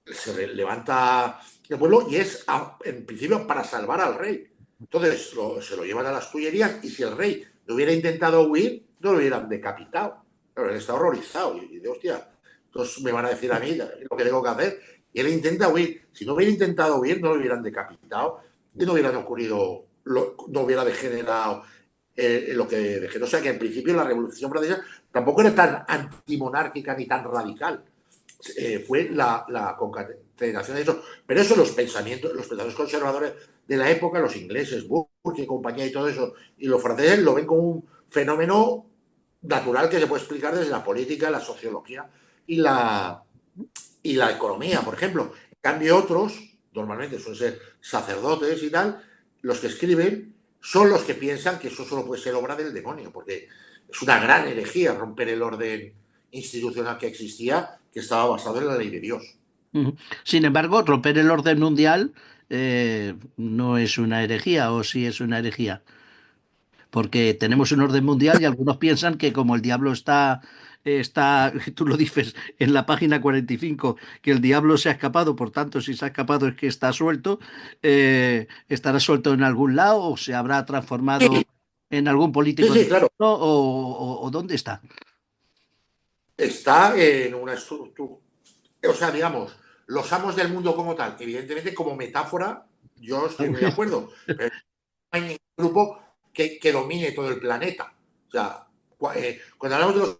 se levanta el pueblo y es, en principio, para salvar al rey. Entonces se lo llevan a las Tullerías y si el rey no hubiera intentado huir, no lo hubieran decapitado. Pero él está horrorizado y dice, hostia, entonces me van a decir a mí lo que tengo que hacer. Y él intenta huir. Si no hubiera intentado huir, no lo hubieran decapitado y no hubieran ocurrido, no hubiera degenerado lo que degeneró. O sea que en principio la Revolución Francesa tampoco era tan antimonárquica ni tan radical. Fue la concatenación de eso. Pero eso los pensadores conservadores de la época, los ingleses, Burke y compañía y todo eso, y los franceses lo ven como un fenómeno natural que se puede explicar desde la política, la sociología y la economía, por ejemplo. En cambio, otros, normalmente suelen ser sacerdotes y tal, los que escriben son los que piensan que eso solo puede ser obra del demonio, porque es una gran herejía romper el orden institucional que existía, que estaba basado en la ley de Dios. Ujú. Sin embargo, romper el orden mundial no es una herejía, o sí es una herejía, porque tenemos un orden mundial y algunos piensan que como el diablo está, tú lo dices en la página 45, que el diablo se ha escapado, por tanto, si se ha escapado es que está suelto, estará suelto en algún lado o se habrá transformado Sí, en algún sí, político de sí, claro. turno, o ¿dónde está? Está en una estructura. O sea, digamos, los amos del mundo como tal, evidentemente como metáfora, yo estoy muy de acuerdo, pero no hay ningún grupo que domine todo el planeta. O sea, cuando hablamos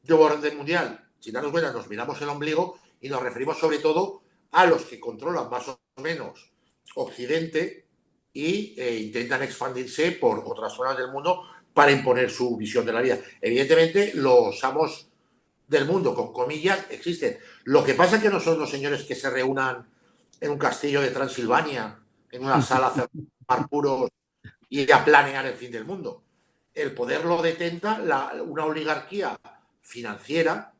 de orden mundial, si darnos cuenta, nos miramos el ombligo y nos referimos sobre todo a los que controlan más o menos Occidente y intentan expandirse por otras zonas del mundo para imponer su visión de la vida. Evidentemente, los amos del mundo, con comillas, existen. Lo que pasa es que no son los señores que se reúnan en un castillo de Transilvania, en una sala a fumar puros y a planear el fin del mundo. El poder lo detenta una oligarquía financiera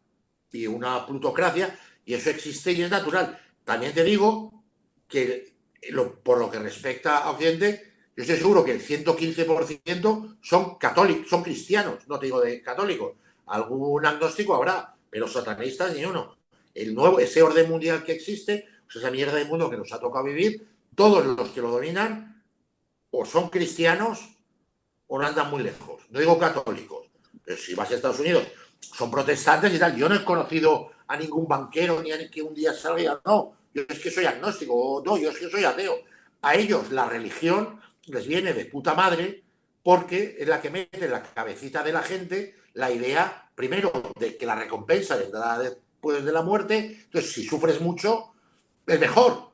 y una plutocracia, y eso existe y es natural. También te digo que por lo que respecta a Occidente, yo estoy seguro que el 115% son católicos, son cristianos, no te digo de católicos. Algún agnóstico habrá, pero satanistas ni uno. Ese orden mundial que existe, pues esa mierda de mundo que nos ha tocado vivir, todos los que lo dominan o son cristianos o no andan muy lejos. No digo católicos, pero si vas a Estados Unidos, son protestantes y tal. Yo no he conocido a ningún banquero ni a que un día salga y diga, no, yo es que soy agnóstico, o no, yo es que soy ateo. A ellos la religión les viene de puta madre porque es la que mete en la cabecita de la gente la idea, primero, de que la recompensa vendrá después de la muerte. Entonces, si sufres mucho, es mejor.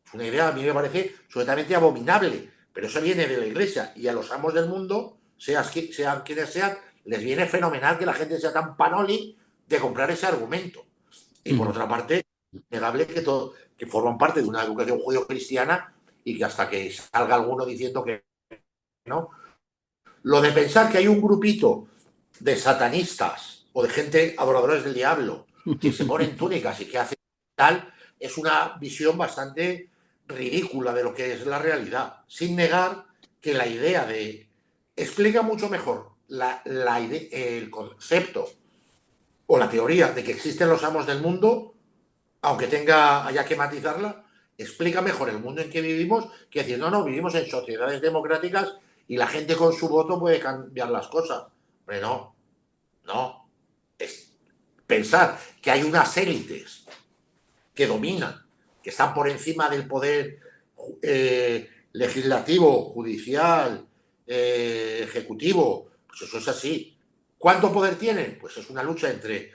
Es una idea, a mí me parece absolutamente abominable, pero eso viene de la Iglesia y a los amos del mundo, sean quienes sean, les viene fenomenal que la gente sea tan panoli de comprar ese argumento. Y por otra parte, innegable que forman parte de una educación judío-cristiana y que hasta que salga alguno diciendo que no. Lo de pensar que hay un grupito de satanistas o de gente adoradores del diablo que se ponen túnicas y que hacen tal, es una visión bastante ridícula de lo que es la realidad, sin negar que la idea de... explica mucho mejor el concepto o la teoría de que existen los amos del mundo, aunque haya que matizarla, explica mejor el mundo en que vivimos que decir, no, no, vivimos en sociedades democráticas y la gente con su voto puede cambiar las cosas. Pero no, no. Es pensar que hay unas élites que dominan, que están por encima del poder legislativo, judicial, ejecutivo, pues eso es así. ¿Cuánto poder tienen? Pues es una lucha entre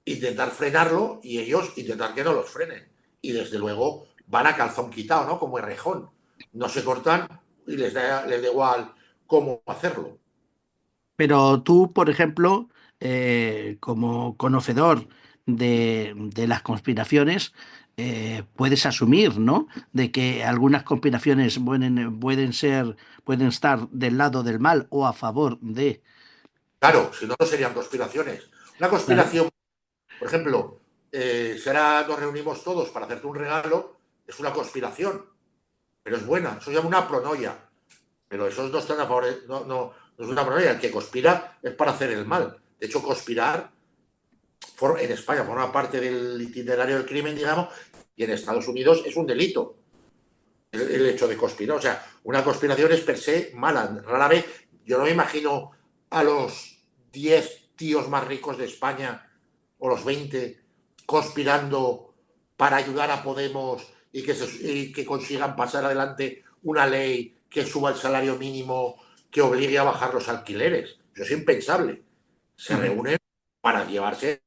intentar frenarlo y ellos intentar que no los frenen. Y desde luego van a calzón quitado, ¿no? Como Errejón. No se cortan y les da igual cómo hacerlo. Pero tú, por ejemplo, como conocedor de las conspiraciones, puedes asumir, ¿no? De que algunas conspiraciones pueden estar del lado del mal o a favor de. Claro, si no, no serían conspiraciones. Una Claro. conspiración, por ejemplo, si ahora nos reunimos todos para hacerte un regalo, es una conspiración, pero es buena. Eso se llama una pronoia. Pero esos no están a favor, no es una pronoia. El que conspira es para hacer el mal. De hecho, conspirar en España forma parte del itinerario del crimen, digamos, y en Estados Unidos es un delito el hecho de conspirar. O sea, una conspiración es per se mala. Rara vez, yo no me imagino a los 10 tíos más ricos de España o los 20 conspirando para ayudar a Podemos y que consigan pasar adelante una ley que suba el salario mínimo, que obligue a bajar los alquileres. Eso es impensable. Se Ujú. reúnen para llevarse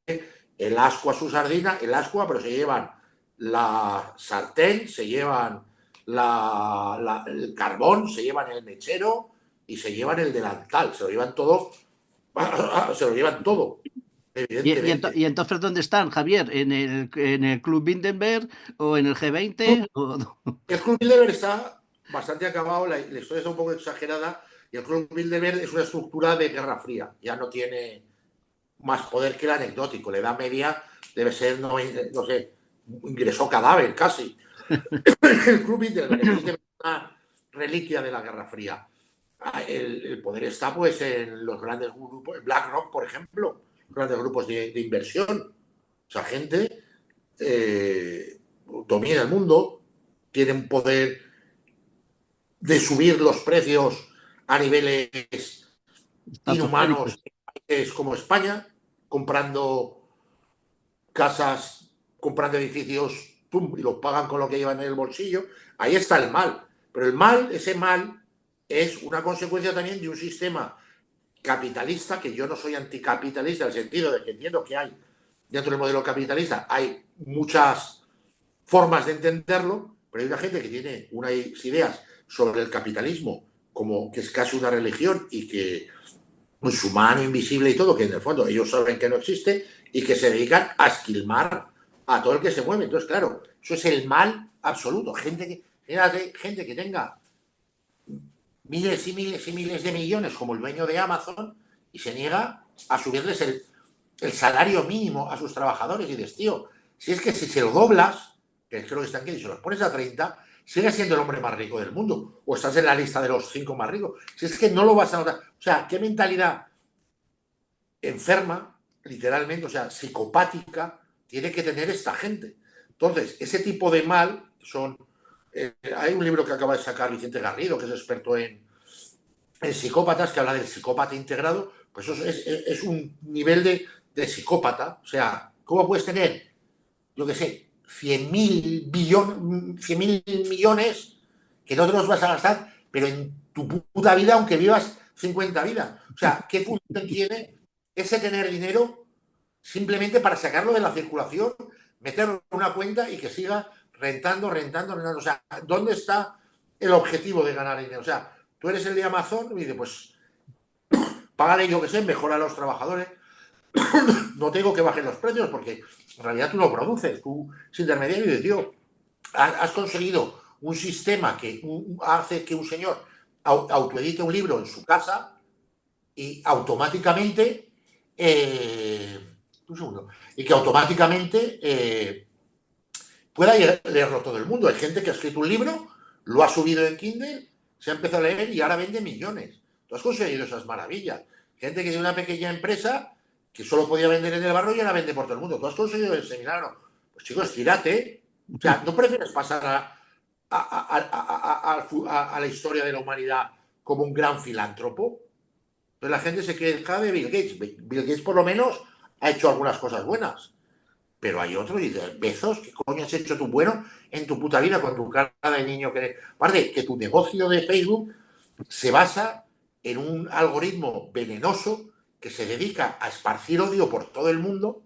el ascua a su sardina, el ascua, pero se llevan la sartén, se llevan el carbón, se llevan el mechero y se llevan el delantal, se lo llevan todo, se lo llevan todo, evidentemente. Y entonces, ¿dónde están, Javier? ¿En el Club Bilderberg o en el G20? El Club Bilderberg está bastante acabado, la historia está un poco exagerada y el Club Bilderberg es una estructura de Guerra Fría, ya no tiene más poder que el anecdótico, la edad media debe ser, no sé, ingresó cadáver casi. El Club Bilderberg, evidentemente, es una reliquia de la Guerra Fría. El poder está pues en los grandes grupos, BlackRock, por ejemplo, grandes grupos de inversión. O sea, gente domina el mundo, tiene un poder de subir los precios a niveles inhumanos Estratosféricos. en países como España, comprando casas, comprando edificios, pum, y los pagan con lo que llevan en el bolsillo. Ahí está el mal. Pero el mal, ese mal, es una consecuencia también de un sistema capitalista, que yo no soy anticapitalista en el sentido de que entiendo que hay dentro del modelo capitalista, hay muchas formas de entenderlo, pero hay una gente que tiene unas ideas sobre el capitalismo como que es casi una religión y que pues, su mano invisible y todo, que en el fondo ellos saben que no existe y que se dedican a esquilmar a todo el que se mueve. Entonces, claro, eso es el mal absoluto. Gente que tenga miles y miles y miles de millones como el dueño de Amazon y se niega a subirles el salario mínimo a sus trabajadores y dices, tío, si es que si se lo doblas, que creo que están aquí, y se los pones a 30, sigues siendo el hombre más rico del mundo o estás en la lista de los 5 más ricos. Si es que no lo vas a notar. O sea, ¿qué mentalidad enferma, literalmente, o sea, psicopática, tiene que tener esta gente? Entonces, ese tipo de mal son... hay un libro que acaba de sacar Vicente Garrido, que es experto en psicópatas, que habla del psicópata integrado, pues eso es un nivel de psicópata. O sea, ¿cómo puedes tener, yo qué sé, 100.000 millones que no te los vas a gastar, pero en tu puta vida, aunque vivas 50 vidas? O sea, ¿qué función tiene ese tener dinero simplemente para sacarlo de la circulación, meterlo en una cuenta y que siga rentando, rentando, rentando? O sea, ¿dónde está el objetivo de ganar dinero? O sea, tú eres el de Amazon y dices, pues, págale, yo que sé, mejora a los trabajadores. No tengo que bajen los precios porque en realidad tú lo produces, tú es intermediario y dices, tío, has conseguido un sistema que hace que un señor autoedite un libro en su casa y automáticamente, un segundo, y que automáticamente pueda leerlo todo el mundo. Hay gente que ha escrito un libro, lo ha subido en Kindle, se ha empezado a leer y ahora vende millones. Tú has conseguido esas maravillas. Gente que tiene una pequeña empresa que solo podía vender en el barrio y ahora vende por todo el mundo. Tú has conseguido el seminario. Pues chicos, tírate. O sea, ¿no prefieres pasar a la historia de la humanidad como un gran filántropo? Entonces la gente se queja de Bill Gates. Bill Gates por lo menos ha hecho algunas cosas buenas. Pero hay otros y dices, Bezos, ¿qué coño has hecho tú bueno en tu puta vida con tu cara de niño que eres? Aparte, que tu negocio de Facebook se basa en un algoritmo venenoso que se dedica a esparcir odio por todo el mundo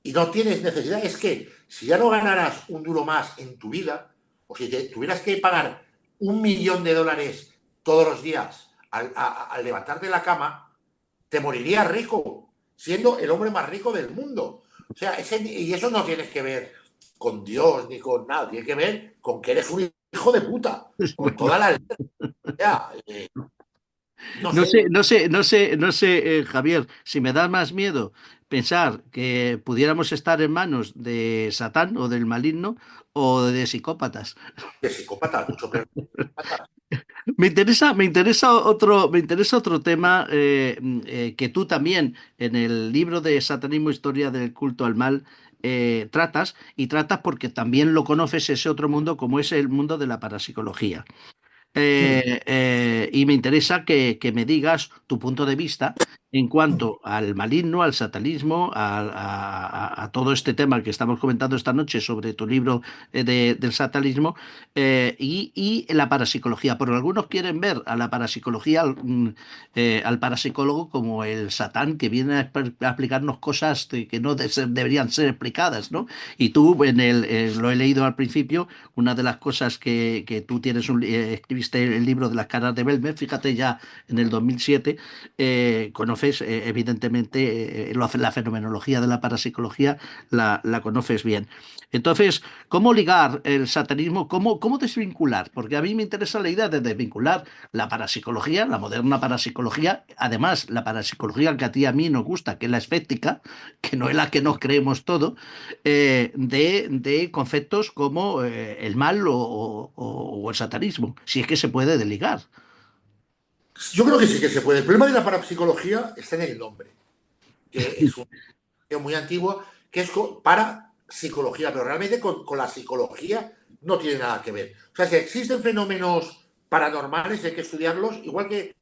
y no tienes necesidad. Es que si ya no ganaras un duro más en tu vida, o si te tuvieras que pagar $1 millón todos los días al levantarte de la cama, te morirías rico, siendo el hombre más rico del mundo. O sea, y eso no tienes que ver con Dios ni con nada, tiene que ver con que eres un hijo de puta, con Bueno, toda la letra. No no sé, sé, no sé, no sé, no sé, Javier, si me da más miedo pensar que pudiéramos estar en manos de Satán o del maligno o de psicópatas. de psicópatas, mucho peor. Me interesa otro tema que tú también en el libro de Satanismo, Historia del culto al mal, tratas y tratas porque también lo conoces ese otro mundo como es el mundo de la parapsicología. Y me interesa que me digas tu punto de vista en cuanto al maligno, al satanismo, a todo este tema que estamos comentando esta noche sobre tu libro del satanismo y la parapsicología. Pero algunos quieren ver a la parapsicología, al parapsicólogo como el satán que viene a explicarnos cosas que no deberían ser explicadas, ¿no? Y tú, lo he leído al principio, una de las cosas que tú tienes, escribiste el libro de las caras de Belmer, fíjate ya en el 2007, conoces evidentemente la fenomenología de la parapsicología, la conoces bien. Entonces, ¿cómo ligar el satanismo? ¿Cómo desvincular? Porque a mí me interesa la idea de desvincular la parapsicología, la moderna parapsicología, además la parapsicología que a ti y a mí nos gusta, que es la escéptica, que no es la que nos creemos todo, de conceptos como el mal o el satanismo, si es que se puede desligar. Yo creo que sí que se puede. El problema de la parapsicología está en el nombre, que es un concepto muy antiguo, que es para psicología, pero realmente con la psicología no tiene nada que ver. O sea, si existen fenómenos paranormales, hay que estudiarlos, igual que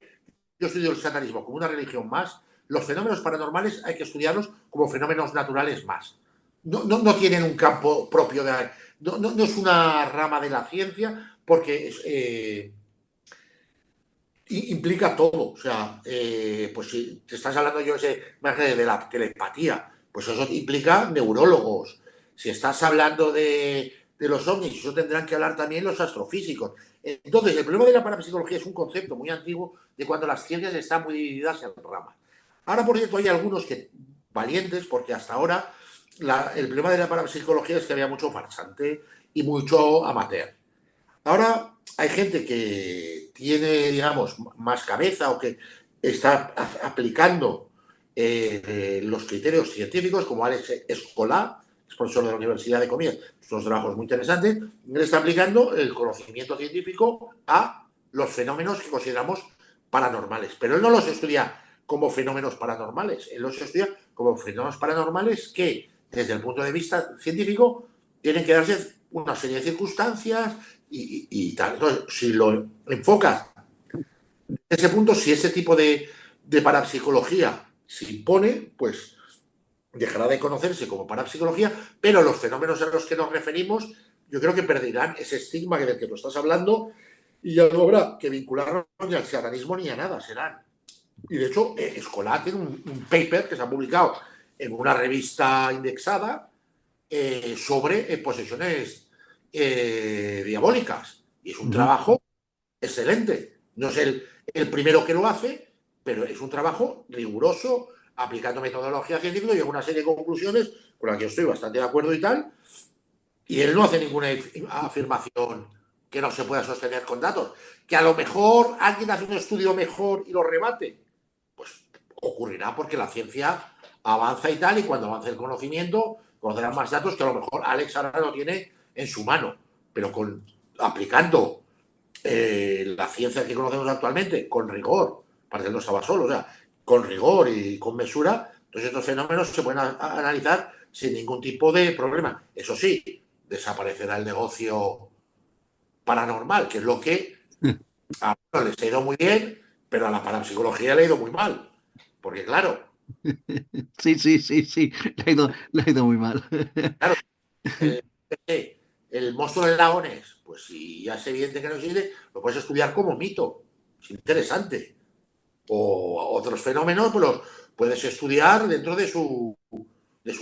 yo estudio el satanismo como una religión más, los fenómenos paranormales hay que estudiarlos como fenómenos naturales más. No tienen un campo propio de... No es una rama de la ciencia porque implica todo. O sea, pues si te estás hablando yo más de la telepatía, pues eso implica neurólogos. Si estás hablando de los ovnis, eso tendrán que hablar también los astrofísicos. Entonces, el problema de la parapsicología es un concepto muy antiguo de cuando las ciencias están muy divididas en ramas. Ahora, por cierto, hay algunos que valientes, porque hasta ahora el problema de la parapsicología es que había mucho farsante y mucho amateur. Ahora hay gente que tiene, digamos, más cabeza o que está aplicando los criterios científicos, como Alex Escolá, es profesor de la Universidad de Comillas, son trabajos muy interesantes, él está aplicando el conocimiento científico a los fenómenos que consideramos paranormales. Pero él no los estudia como fenómenos paranormales, él los estudia como fenómenos paranormales que, desde el punto de vista científico, tienen que darse una serie de circunstancias y tal. Entonces, si lo enfocas en ese punto, si ese tipo de parapsicología se impone, pues dejará de conocerse como parapsicología, pero los fenómenos a los que nos referimos, yo creo que perderán ese estigma del que tú estás hablando y ya no habrá que vincularlo ni al satanismo ni a nada, serán. Y de hecho, Escolar tiene un paper que se ha publicado en una revista indexada sobre posesiones diabólicas. Y es un Ujú. trabajo excelente. No es el primero que lo hace, pero es un trabajo riguroso, aplicando metodología científica y una serie de conclusiones con las que yo estoy bastante de acuerdo y tal. Y él no hace ninguna afirmación que no se pueda sostener con datos. Que a lo mejor alguien hace un estudio mejor y lo rebate. Pues ocurrirá porque la ciencia avanza y tal, y cuando avance el conocimiento, conocerán más datos que a lo mejor Alex ahora no tiene en su mano. Pero aplicando la ciencia que conocemos actualmente con rigor, para que no estaba solo, o sea, con rigor y con mesura, entonces estos fenómenos se pueden analizar sin ningún tipo de problema. Eso sí, desaparecerá el negocio paranormal, que es lo que a uno les ha ido muy bien, pero a la parapsicología le ha ido muy mal. Porque claro, Sí, sí, sí, sí, le ha ido muy mal. claro, eh, el monstruo del lago Ness, pues si ya es evidente que no existe, lo puedes estudiar como mito. Es interesante. O otros fenómenos, pues los puedes estudiar dentro de su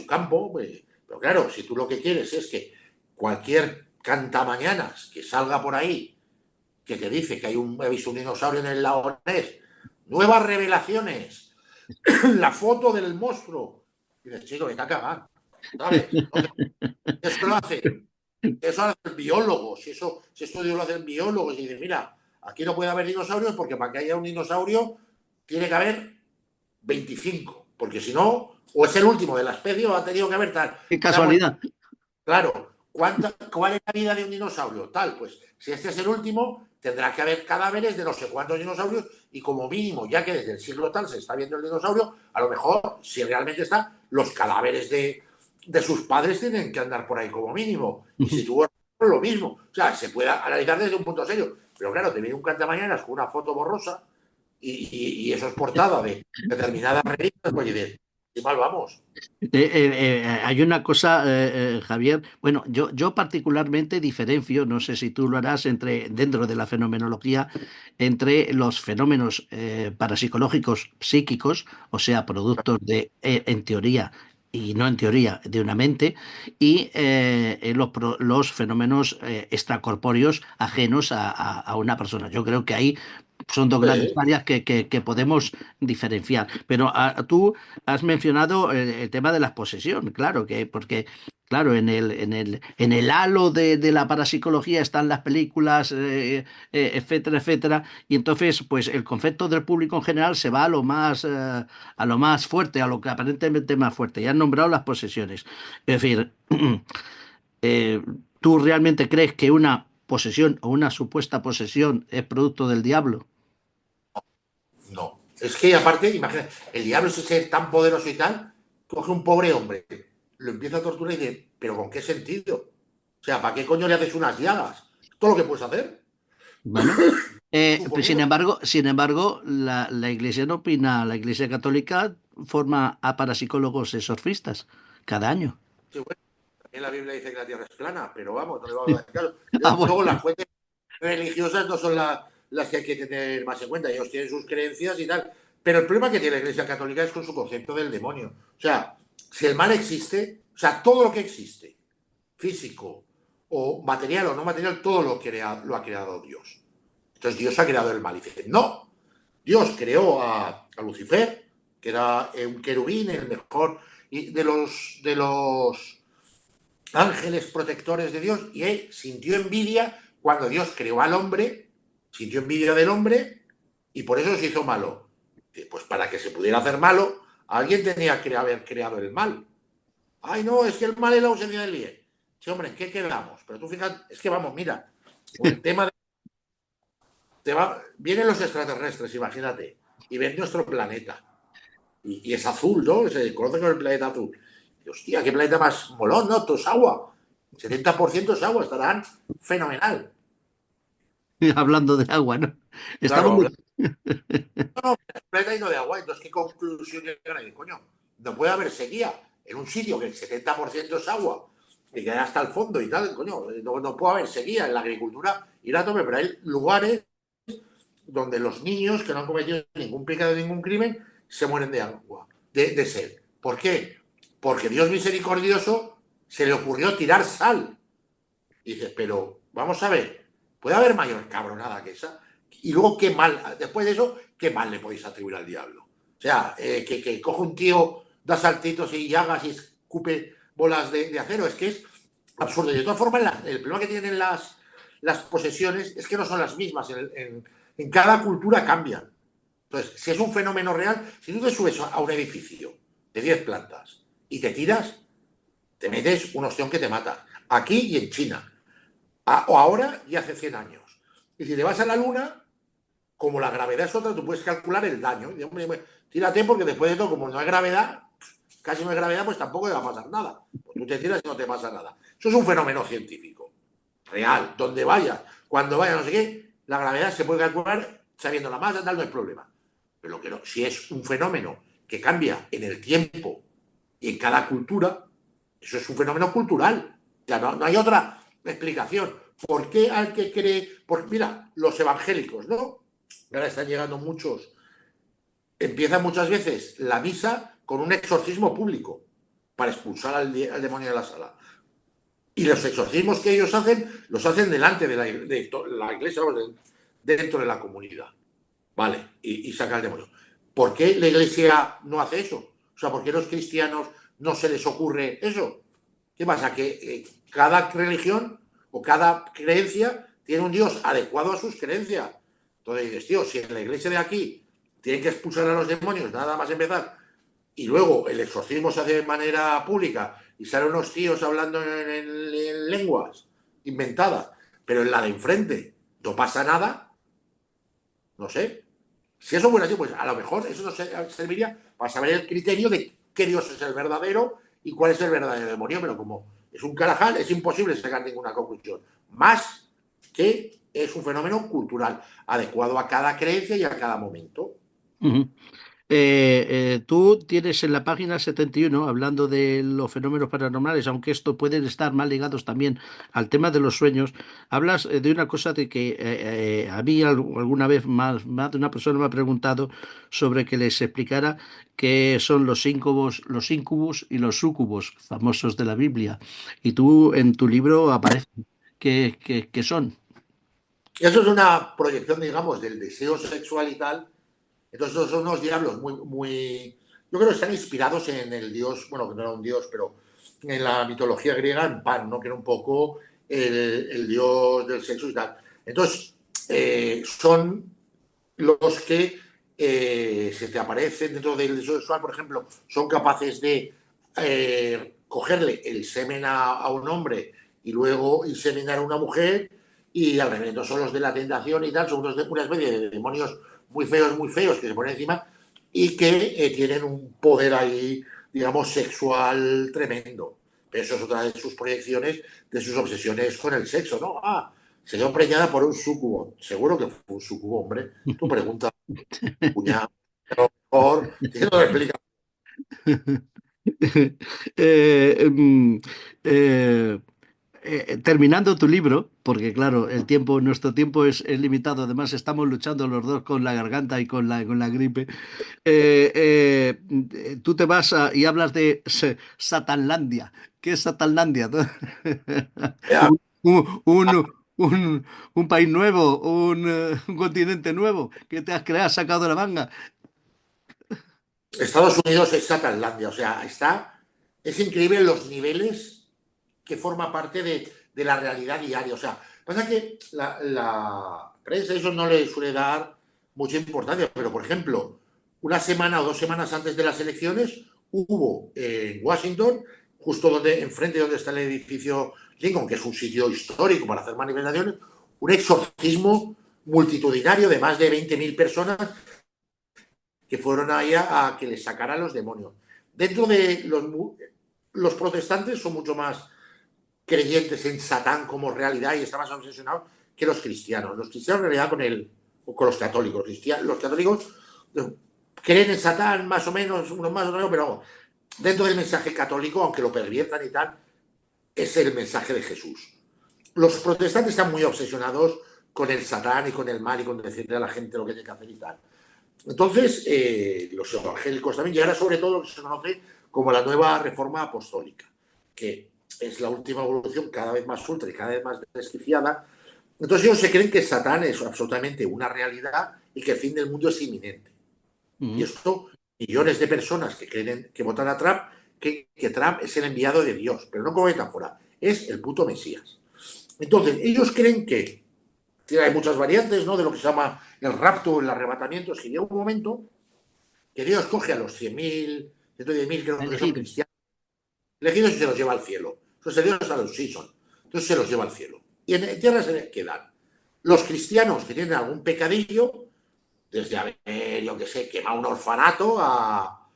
campo. Pero claro, si tú lo que quieres es que cualquier cantamañanas que salga por ahí que te dice que he visto un dinosaurio en el lago Ness, nuevas revelaciones, la foto del monstruo. Y dices, chico, vete a cagar, ¿sabes? Entonces, eso lo hacen, eso lo hacen biólogos, si estudio lo hacen biólogos y dicen, mira, aquí no puede haber dinosaurios porque para que haya un dinosaurio tiene que haber 25, porque si no, o es el último de la especie o ha tenido que haber tal. Qué Se ha muerto. casualidad. Claro, ¿cuál es la vida de un dinosaurio? Tal, pues si este es el último, tendrá que haber cadáveres de no sé cuántos dinosaurios y como mínimo, ya que desde el siglo tal se está viendo el dinosaurio, a lo mejor, si realmente está, los cadáveres de sus padres tienen que andar por ahí como mínimo. Y si tuvo lo mismo. O sea, se puede analizar desde un punto serio. Pero claro, te viene un cantamañanas con una foto borrosa y eso es portada de determinadas revistas, pues dices, qué mal vamos. Hay una cosa, Javier, bueno, yo particularmente diferencio, no sé si tú lo harás, dentro de la fenomenología, entre los fenómenos parapsicológicos psíquicos, o sea, productos en teoría y no en teoría, de una mente, y los fenómenos extracorpóreos ajenos a una persona. Yo creo que ahí son dos grandes Sí. áreas que podemos diferenciar. Pero tú has mencionado el tema de la posesión, claro, porque claro, en el halo de la parapsicología están las películas, etcétera, etcétera, y entonces, pues el concepto del público en general se va a lo más fuerte, a lo que aparentemente más fuerte. Ya han nombrado las posesiones. Es decir, eh, ¿tú realmente crees que una posesión o una supuesta posesión es producto del diablo? No. Es que aparte, imagínate, el diablo ese ser tan poderoso y tal, coge un pobre hombre, lo empieza a torturar y dice, ¿pero con qué sentido? O sea, ¿para qué coño le haces unas llagas? Todo lo que puedes hacer, Bueno, pues sin suponiendo. embargo, sin embargo, la Iglesia no opina, la Iglesia Católica forma a parapsicólogos exorcistas cada año. Sí, bueno, también la Biblia dice que la tierra es plana, pero vamos, no le vamos a hacer caso. Ah, bueno. Luego las fuentes religiosas no son las que hay que tener más en cuenta. Ellos tienen sus creencias y tal. Pero el problema que tiene la Iglesia Católica es con su concepto del demonio. O sea, si el mal existe, o sea, todo lo que existe, físico o material o no material, todo lo ha creado Dios. Entonces Dios ha creado el mal. Y dice, no, Dios creó a Lucifer, que era un querubín, el mejor de los ángeles protectores de Dios, y él sintió envidia cuando Dios creó al hombre, sintió envidia del hombre, y por eso se hizo malo. Pues para que se pudiera hacer malo, alguien tenía que haber creado el mal. Ay, no, es que el mal es la ausencia del bien. Sí, hombre, ¿en qué quedamos? Pero tú fíjate, es que vamos, mira, con el tema de... vienen los extraterrestres, imagínate, y ven nuestro planeta. Y es azul, ¿no? Se conoce como el planeta azul. Y, hostia, qué planeta más molón, ¿no? Todo es agua. 70% es agua, estarán fenomenal. Hablando de agua, ¿no? Estamos Claro, muy... no, el planeta lleno de agua. Entonces, ¿qué conclusión llegan ahí? Coño, no puede haber sequía en un sitio que el 70% es agua y que hasta el fondo y tal. Coño, no puede haber sequía en la agricultura ir a tope, pero hay lugares donde los niños que no han cometido ningún pecado, ningún crimen, se mueren de agua, de sed. ¿Por qué? Porque Dios misericordioso se le ocurrió tirar sal. Y dices, pero vamos a ver, ¿puede haber mayor cabronada que esa? Y luego, qué mal, después de eso, ¿qué mal le podéis atribuir al diablo? O sea, que coge un tío, da saltitos y llagas y escupe bolas de acero, es que es absurdo. Y de todas formas, el problema que tienen las posesiones es que no son las mismas. En cada cultura cambian. Entonces, si es un fenómeno real, si tú te subes a un edificio de 10 plantas y te tiras, te metes un ostión que te mata. Aquí y en China. O ahora y hace 100 años. Y si te vas a la Luna, como la gravedad es otra, tú puedes calcular el daño. Y, hombre, tírate porque después de todo, como no hay gravedad, casi no hay gravedad, pues tampoco te va a pasar nada. Pues tú te tiras y no te pasa nada. Eso es un fenómeno científico. Real. Donde vayas, cuando vayas, no sé qué, la gravedad se puede calcular sabiendo la masa, tal, no hay problema. Pero que no, si es un fenómeno que cambia en el tiempo y en cada cultura, eso es un fenómeno cultural. Ya no hay otra explicación. ¿Por qué al que cree? Mira, los evangélicos, ¿no? Ahora están llegando muchos. Empiezan muchas veces la misa con un exorcismo público para expulsar al demonio de la sala. Y los exorcismos que ellos hacen, los hacen delante de la iglesia, dentro de la comunidad. Vale, y saca el demonio. ¿Por qué la Iglesia no hace eso? O sea, ¿por qué a los cristianos no se les ocurre eso? ¿Qué pasa? Que cada religión o cada creencia tiene un Dios adecuado a sus creencias. Entonces dices, tío, si en la iglesia de aquí tienen que expulsar a los demonios, nada más empezar, y luego el exorcismo se hace de manera pública y salen unos tíos hablando en lenguas inventadas, pero en la de enfrente no pasa nada, no sé. Si eso fuera así, pues a lo mejor eso nos serviría para saber el criterio de qué Dios es el verdadero y cuál es el verdadero demonio, pero como es un carajal, es imposible sacar ninguna conclusión. Más que es un fenómeno cultural, adecuado a cada creencia y a cada momento. Ujú. Tú tienes en la página 71, hablando de los fenómenos paranormales, aunque esto pueden estar más ligados también al tema de los sueños, hablas de una cosa de que a mí alguna vez más de una persona me ha preguntado sobre que les explicara qué son los incubos y los súcubos famosos de la Biblia. Y tú en tu libro aparece que son. Eso es una proyección, digamos, del deseo sexual y tal. Entonces son unos diablos muy... Yo creo que están inspirados en el dios, bueno, que no era un dios, pero en la mitología griega, en Pan, ¿no? Que era un poco el dios del sexo y tal. Entonces, son los que se te aparecen dentro del deseo sexual, por ejemplo, son capaces de cogerle el semen a un hombre y luego inseminar a una mujer, y al revés, son los de la tentación y tal, son una especie de demonios muy feos que se ponen encima y que tienen un poder ahí, digamos, sexual tremendo. Pero eso es otra de sus proyecciones, de sus obsesiones con el sexo, ¿no? Ah, se quedó preñada por un súcubo. Seguro que fue un súcubo, hombre. Tú preguntas, cuñado, mejor, si no lo explica. Eh, mm, eh, terminando tu libro, porque claro, nuestro tiempo es limitado, además estamos luchando los dos con la garganta y con la gripe. Tú te vas y hablas de Satanlandia. ¿Qué es Satanlandia? Ya, Un, un, un, un país nuevo, un continente nuevo que te has creado, sacado de la manga. Estados Unidos es Satanlandia, o sea, es increíble los niveles que forma parte de la realidad diaria. O sea, pasa que la prensa eso no le suele dar mucha importancia, pero por ejemplo, una semana o 2 semanas antes de las elecciones hubo en Washington, justo donde, enfrente de donde está el edificio Lincoln, que es un sitio histórico para hacer manifestaciones, un exorcismo multitudinario de más de 20.000 personas que fueron ahí a que les sacaran los demonios. Dentro de los protestantes son mucho más creyentes en Satán como realidad y están más obsesionados que los cristianos. Los cristianos en realidad con los católicos. Los católicos creen en Satán más o menos, unos más o menos, pero dentro del mensaje católico, aunque lo perviertan y tal, es el mensaje de Jesús. Los protestantes están muy obsesionados con el Satán y con el mal y con decirle a la gente lo que tiene que hacer y tal. Entonces, los evangélicos también, y ahora sobre todo lo que se conoce como la nueva reforma apostólica, que es la última evolución cada vez más ultra y cada vez más desquiciada. Entonces ellos se creen que Satán es absolutamente una realidad y que el fin del mundo es inminente. Y Ujú. esto, millones de personas que creen que votan a Trump, que Trump es el enviado de Dios, pero no como metáfora, es el puto Mesías. Entonces, ellos creen que hay muchas variantes, ¿no? De lo que se llama el rapto, el arrebatamiento, es que llega un momento que Dios coge a los 100.000, 110.000 creo que son Elegidos. cristianos, elegidos y se los lleva al cielo. Entonces Dios a los Simpson. Entonces se los lleva al cielo. Y en tierra se quedan los cristianos que tienen algún pecadillo, desde haber, yo que sé, quemado un orfanato a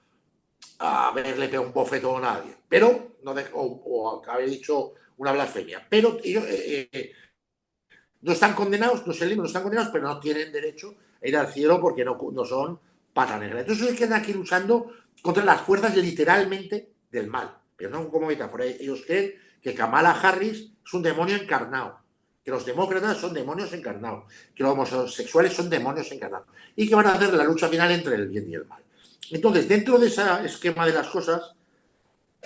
haberle pegado un bofetón a nadie, pero no o haber dicho una blasfemia. Pero ellos no están condenados, no se no están condenados, pero no tienen derecho a ir al cielo porque no son pata negra. Entonces ellos quedan aquí luchando contra las fuerzas literalmente del mal. Pero no como metáfora. Ellos creen que Kamala Harris es un demonio encarnado, que los demócratas son demonios encarnados, que los homosexuales son demonios encarnados y que van a hacer la lucha final entre el bien y el mal. Entonces, dentro de ese esquema de las cosas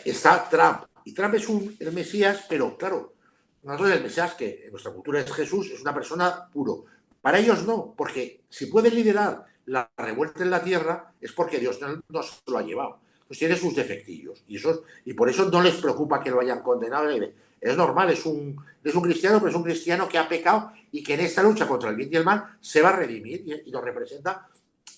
está Trump. Y Trump es el Mesías, pero claro, nosotros el Mesías, que en nuestra cultura es Jesús, es una persona puro. Para ellos no, porque si pueden liderar la revuelta en la tierra es porque Dios no se lo ha llevado. Pues tiene sus defectillos y por eso no les preocupa que lo hayan condenado. Es normal, es un cristiano, pero es un cristiano que ha pecado y que en esta lucha contra el bien y el mal se va a redimir y nos representa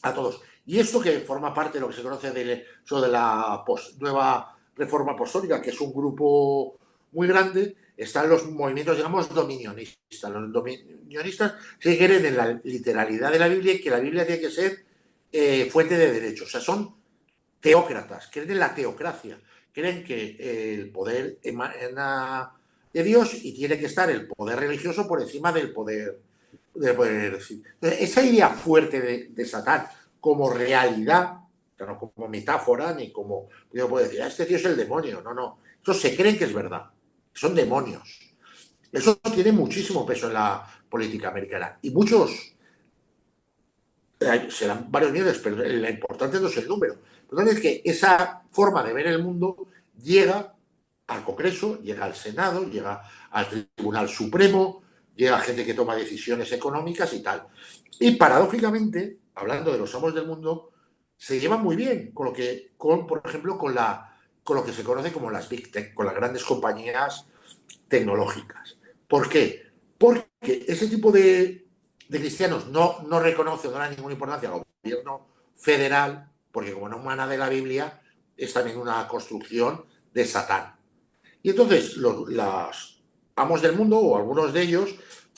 a todos. Y esto que forma parte de lo que se conoce de la nueva reforma apostólica, que es un grupo muy grande, están los movimientos, digamos, dominionistas. Los dominionistas se creen en la literalidad de la Biblia y que la Biblia tiene que ser fuente de derechos. O sea, son teócratas, creen en la teocracia, creen que el poder emana de Dios y tiene que estar el poder religioso por encima del poder. Esa idea fuerte de Satán como realidad, no como metáfora, ni como yo puedo decir, este tío es el demonio. No, no. Eso se creen que es verdad. Son demonios. Eso tiene muchísimo peso en la política americana. Y muchos, serán varios millones, pero lo importante no es el número. Lo importante es que esa forma de ver el mundo llega al Congreso, llega al Senado, llega al Tribunal Supremo, llega a gente que toma decisiones económicas y tal. Y paradójicamente, hablando de los amos del mundo, se llevan muy bien por ejemplo, con lo que se conoce como las Big Tech, con las grandes compañías tecnológicas. ¿Por qué? Porque ese tipo de cristianos no reconoce o no da ninguna importancia al gobierno federal, porque como no emana de la Biblia, es también una construcción de Satán. Y entonces los amos del mundo, o algunos de ellos,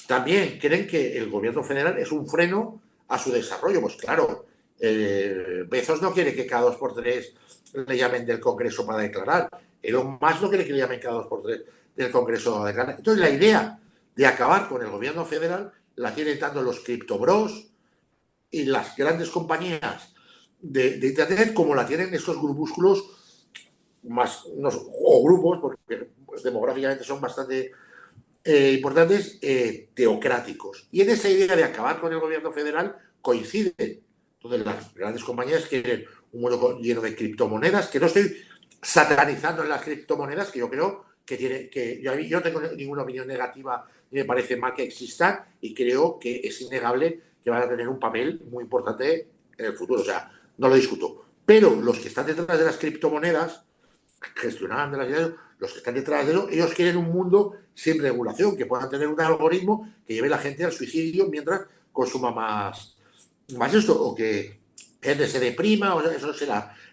también creen que el gobierno federal es un freno a su desarrollo. Pues claro, Bezos no quiere que cada 2 por 3 le llamen del Congreso para declarar. Elon Musk no quiere que le llamen cada 2 por 3 del Congreso para declarar. Entonces la idea de acabar con el gobierno federal la tienen tanto los criptobros y las grandes compañías de Internet como la tienen estos grupúsculos o grupos, porque demográficamente son bastante importantes, teocráticos. Y en esa idea de acabar con el gobierno federal coinciden. Entonces las grandes compañías quieren un mundo lleno de criptomonedas, que no estoy satanizando en las criptomonedas, que yo creo que yo no tengo ninguna opinión negativa, ni me parece mal que existan, y creo que es innegable que van a tener un papel muy importante en el futuro. O sea, no lo discuto. Pero los que están detrás de las criptomonedas, gestionaban de las ideas, los que están detrás de eso, ellos quieren un mundo sin regulación, que puedan tener un algoritmo que lleve a la gente al suicidio mientras consuma más esto, o que gente se deprima, o sea, eso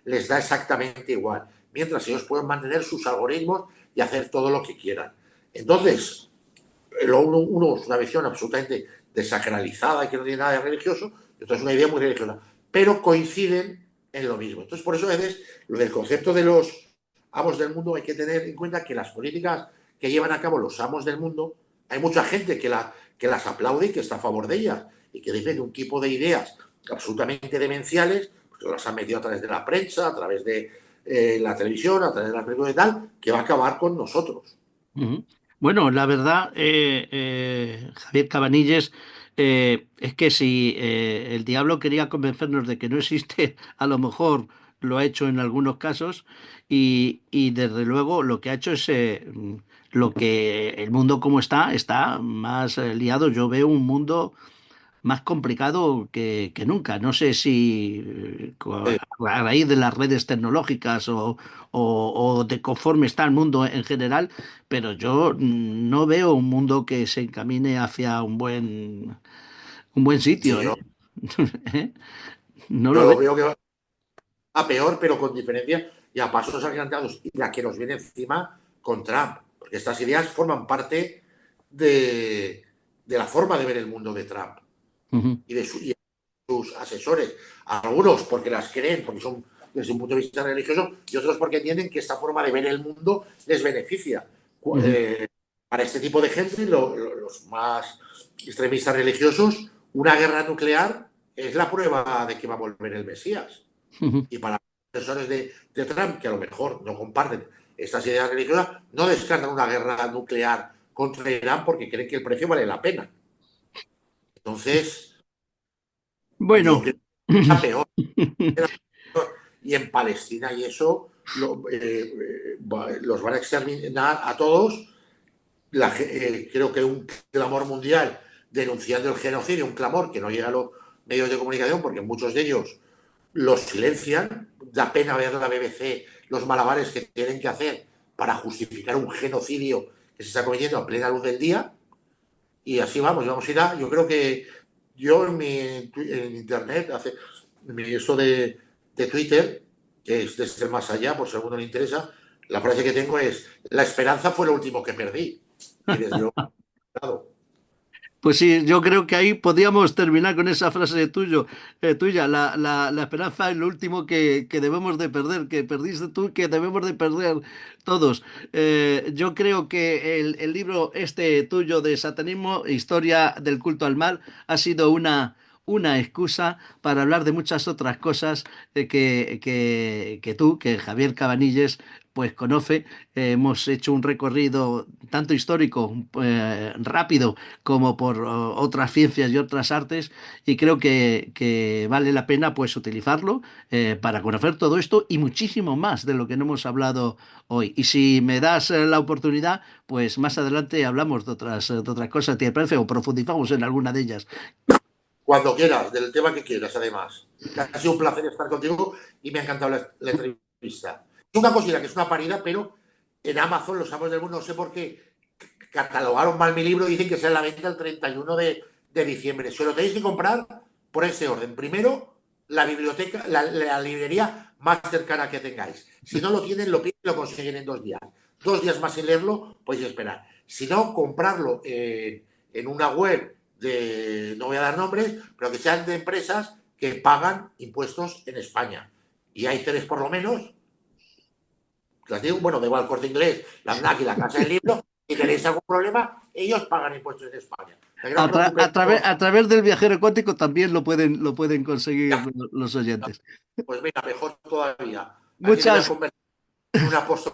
les da exactamente igual, mientras ellos pueden mantener sus algoritmos y hacer todo lo que quieran. Entonces, uno es una visión absolutamente desacralizada y que no tiene nada de religioso, y otro es una idea muy religiosa, pero coinciden en lo mismo. Entonces, por eso a veces lo del concepto de los amos del mundo hay que tener en cuenta que las políticas que llevan a cabo los amos del mundo, hay mucha gente que las aplaude y que está a favor de ellas y que defiende un tipo de ideas absolutamente demenciales, porque las han metido a través de la prensa, a través de la televisión, a través de las películas y tal, que va a acabar con nosotros. Ujú. Bueno, la verdad, Javier Cabanilles, es que si el diablo quería convencernos de que no existe, a lo mejor lo ha hecho en algunos casos y desde luego lo que ha hecho es lo que el mundo como está más liado. Yo veo un mundo más complicado que nunca. No sé si a raíz de las redes tecnológicas o de conforme está el mundo en general, pero yo no veo un mundo que se encamine hacia un buen sitio, Sí, ¿eh? yo, ¿Eh? No yo lo lo veo. veo que va a peor, pero con diferencia y a pasos agigantados. Y la que nos viene encima con Trump, porque estas ideas forman parte de la forma de ver el mundo de Trump Ujú, y sus asesores. Algunos porque las creen, porque son desde un punto de vista religioso, y otros porque entienden que esta forma de ver el mundo les beneficia. ujú, Para este tipo de gente, los más extremistas religiosos, una guerra nuclear es la prueba de que va a volver el Mesías. ujú. Y para los asesores de Trump, que a lo mejor no comparten estas ideas religiosas, no descartan una guerra nuclear contra Irán porque creen que el precio vale la pena. Entonces, yo Bueno. creo que era peor. Era peor. Y en Palestina y eso los van a exterminar a todos. Creo que un clamor mundial denunciando el genocidio, un clamor que no llega a los medios de comunicación porque muchos de ellos los silencian. Da pena ver la BBC los malabares que tienen que hacer para justificar un genocidio que se está cometiendo a plena luz del día. Y así vamos a ir a... Yo creo que yo en internet, esto de Twitter, que es desde el más allá, por si a alguno le interesa, la frase que tengo es: la esperanza fue lo último que perdí. Y desde luego, claro. Pues sí, yo creo que ahí podíamos terminar con esa frase tuya. La esperanza es lo último que debemos de perder, que perdiste tú, que debemos de perder todos. Yo creo que el libro este tuyo de Satanismo, Historia del culto al mal, ha sido una excusa para hablar de muchas otras cosas que tú, que Javier Cabanilles, pues conoce. Hemos hecho un recorrido tanto histórico, rápido, como por otras ciencias y otras artes, y creo que vale la pena pues utilizarlo para conocer todo esto y muchísimo más de lo que no hemos hablado hoy. Y si me das la oportunidad, pues más adelante hablamos de otras cosas, ¿te parece? O profundizamos en alguna de ellas. Cuando quieras, del tema que quieras, además. Ha sido un placer estar contigo y me ha encantado la entrevista. Es una cosita que es una parida, pero en Amazon, los amos del mundo, no sé por qué, catalogaron mal mi libro, dicen que será a la venta el 31 de diciembre. Se lo tenéis que comprar por ese orden. Primero, la biblioteca, la librería más cercana que tengáis. Si no lo tienen, lo piden y lo consiguen en 2 días. 2 días más sin leerlo, podéis esperar. Si no, comprarlo en una web no voy a dar nombres, pero que sean de empresas que pagan impuestos en España. Y hay 3 por lo menos. Las digo, bueno, da igual, Corte Inglés, la FNAC y la Casa del Libro. Si tenéis algún problema, ellos pagan impuestos en España. A través del viajero cuántico también lo pueden conseguir los oyentes. Pues mira, mejor todavía. Aquí me voy a Muchas, convertir en un apóstol.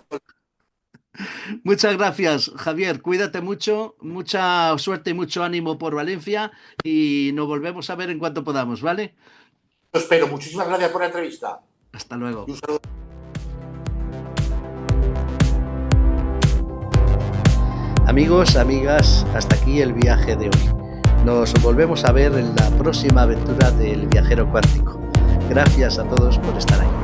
muchas gracias, Javier. Cuídate mucho, mucha suerte y mucho ánimo por Valencia y nos volvemos a ver en cuanto podamos, ¿vale? Lo espero. Muchísimas gracias por la entrevista. Hasta Y luego. un saludo. Amigos, amigas, hasta aquí el viaje de hoy. Nos volvemos a ver en la próxima aventura del viajero cuántico. Gracias a todos por estar ahí.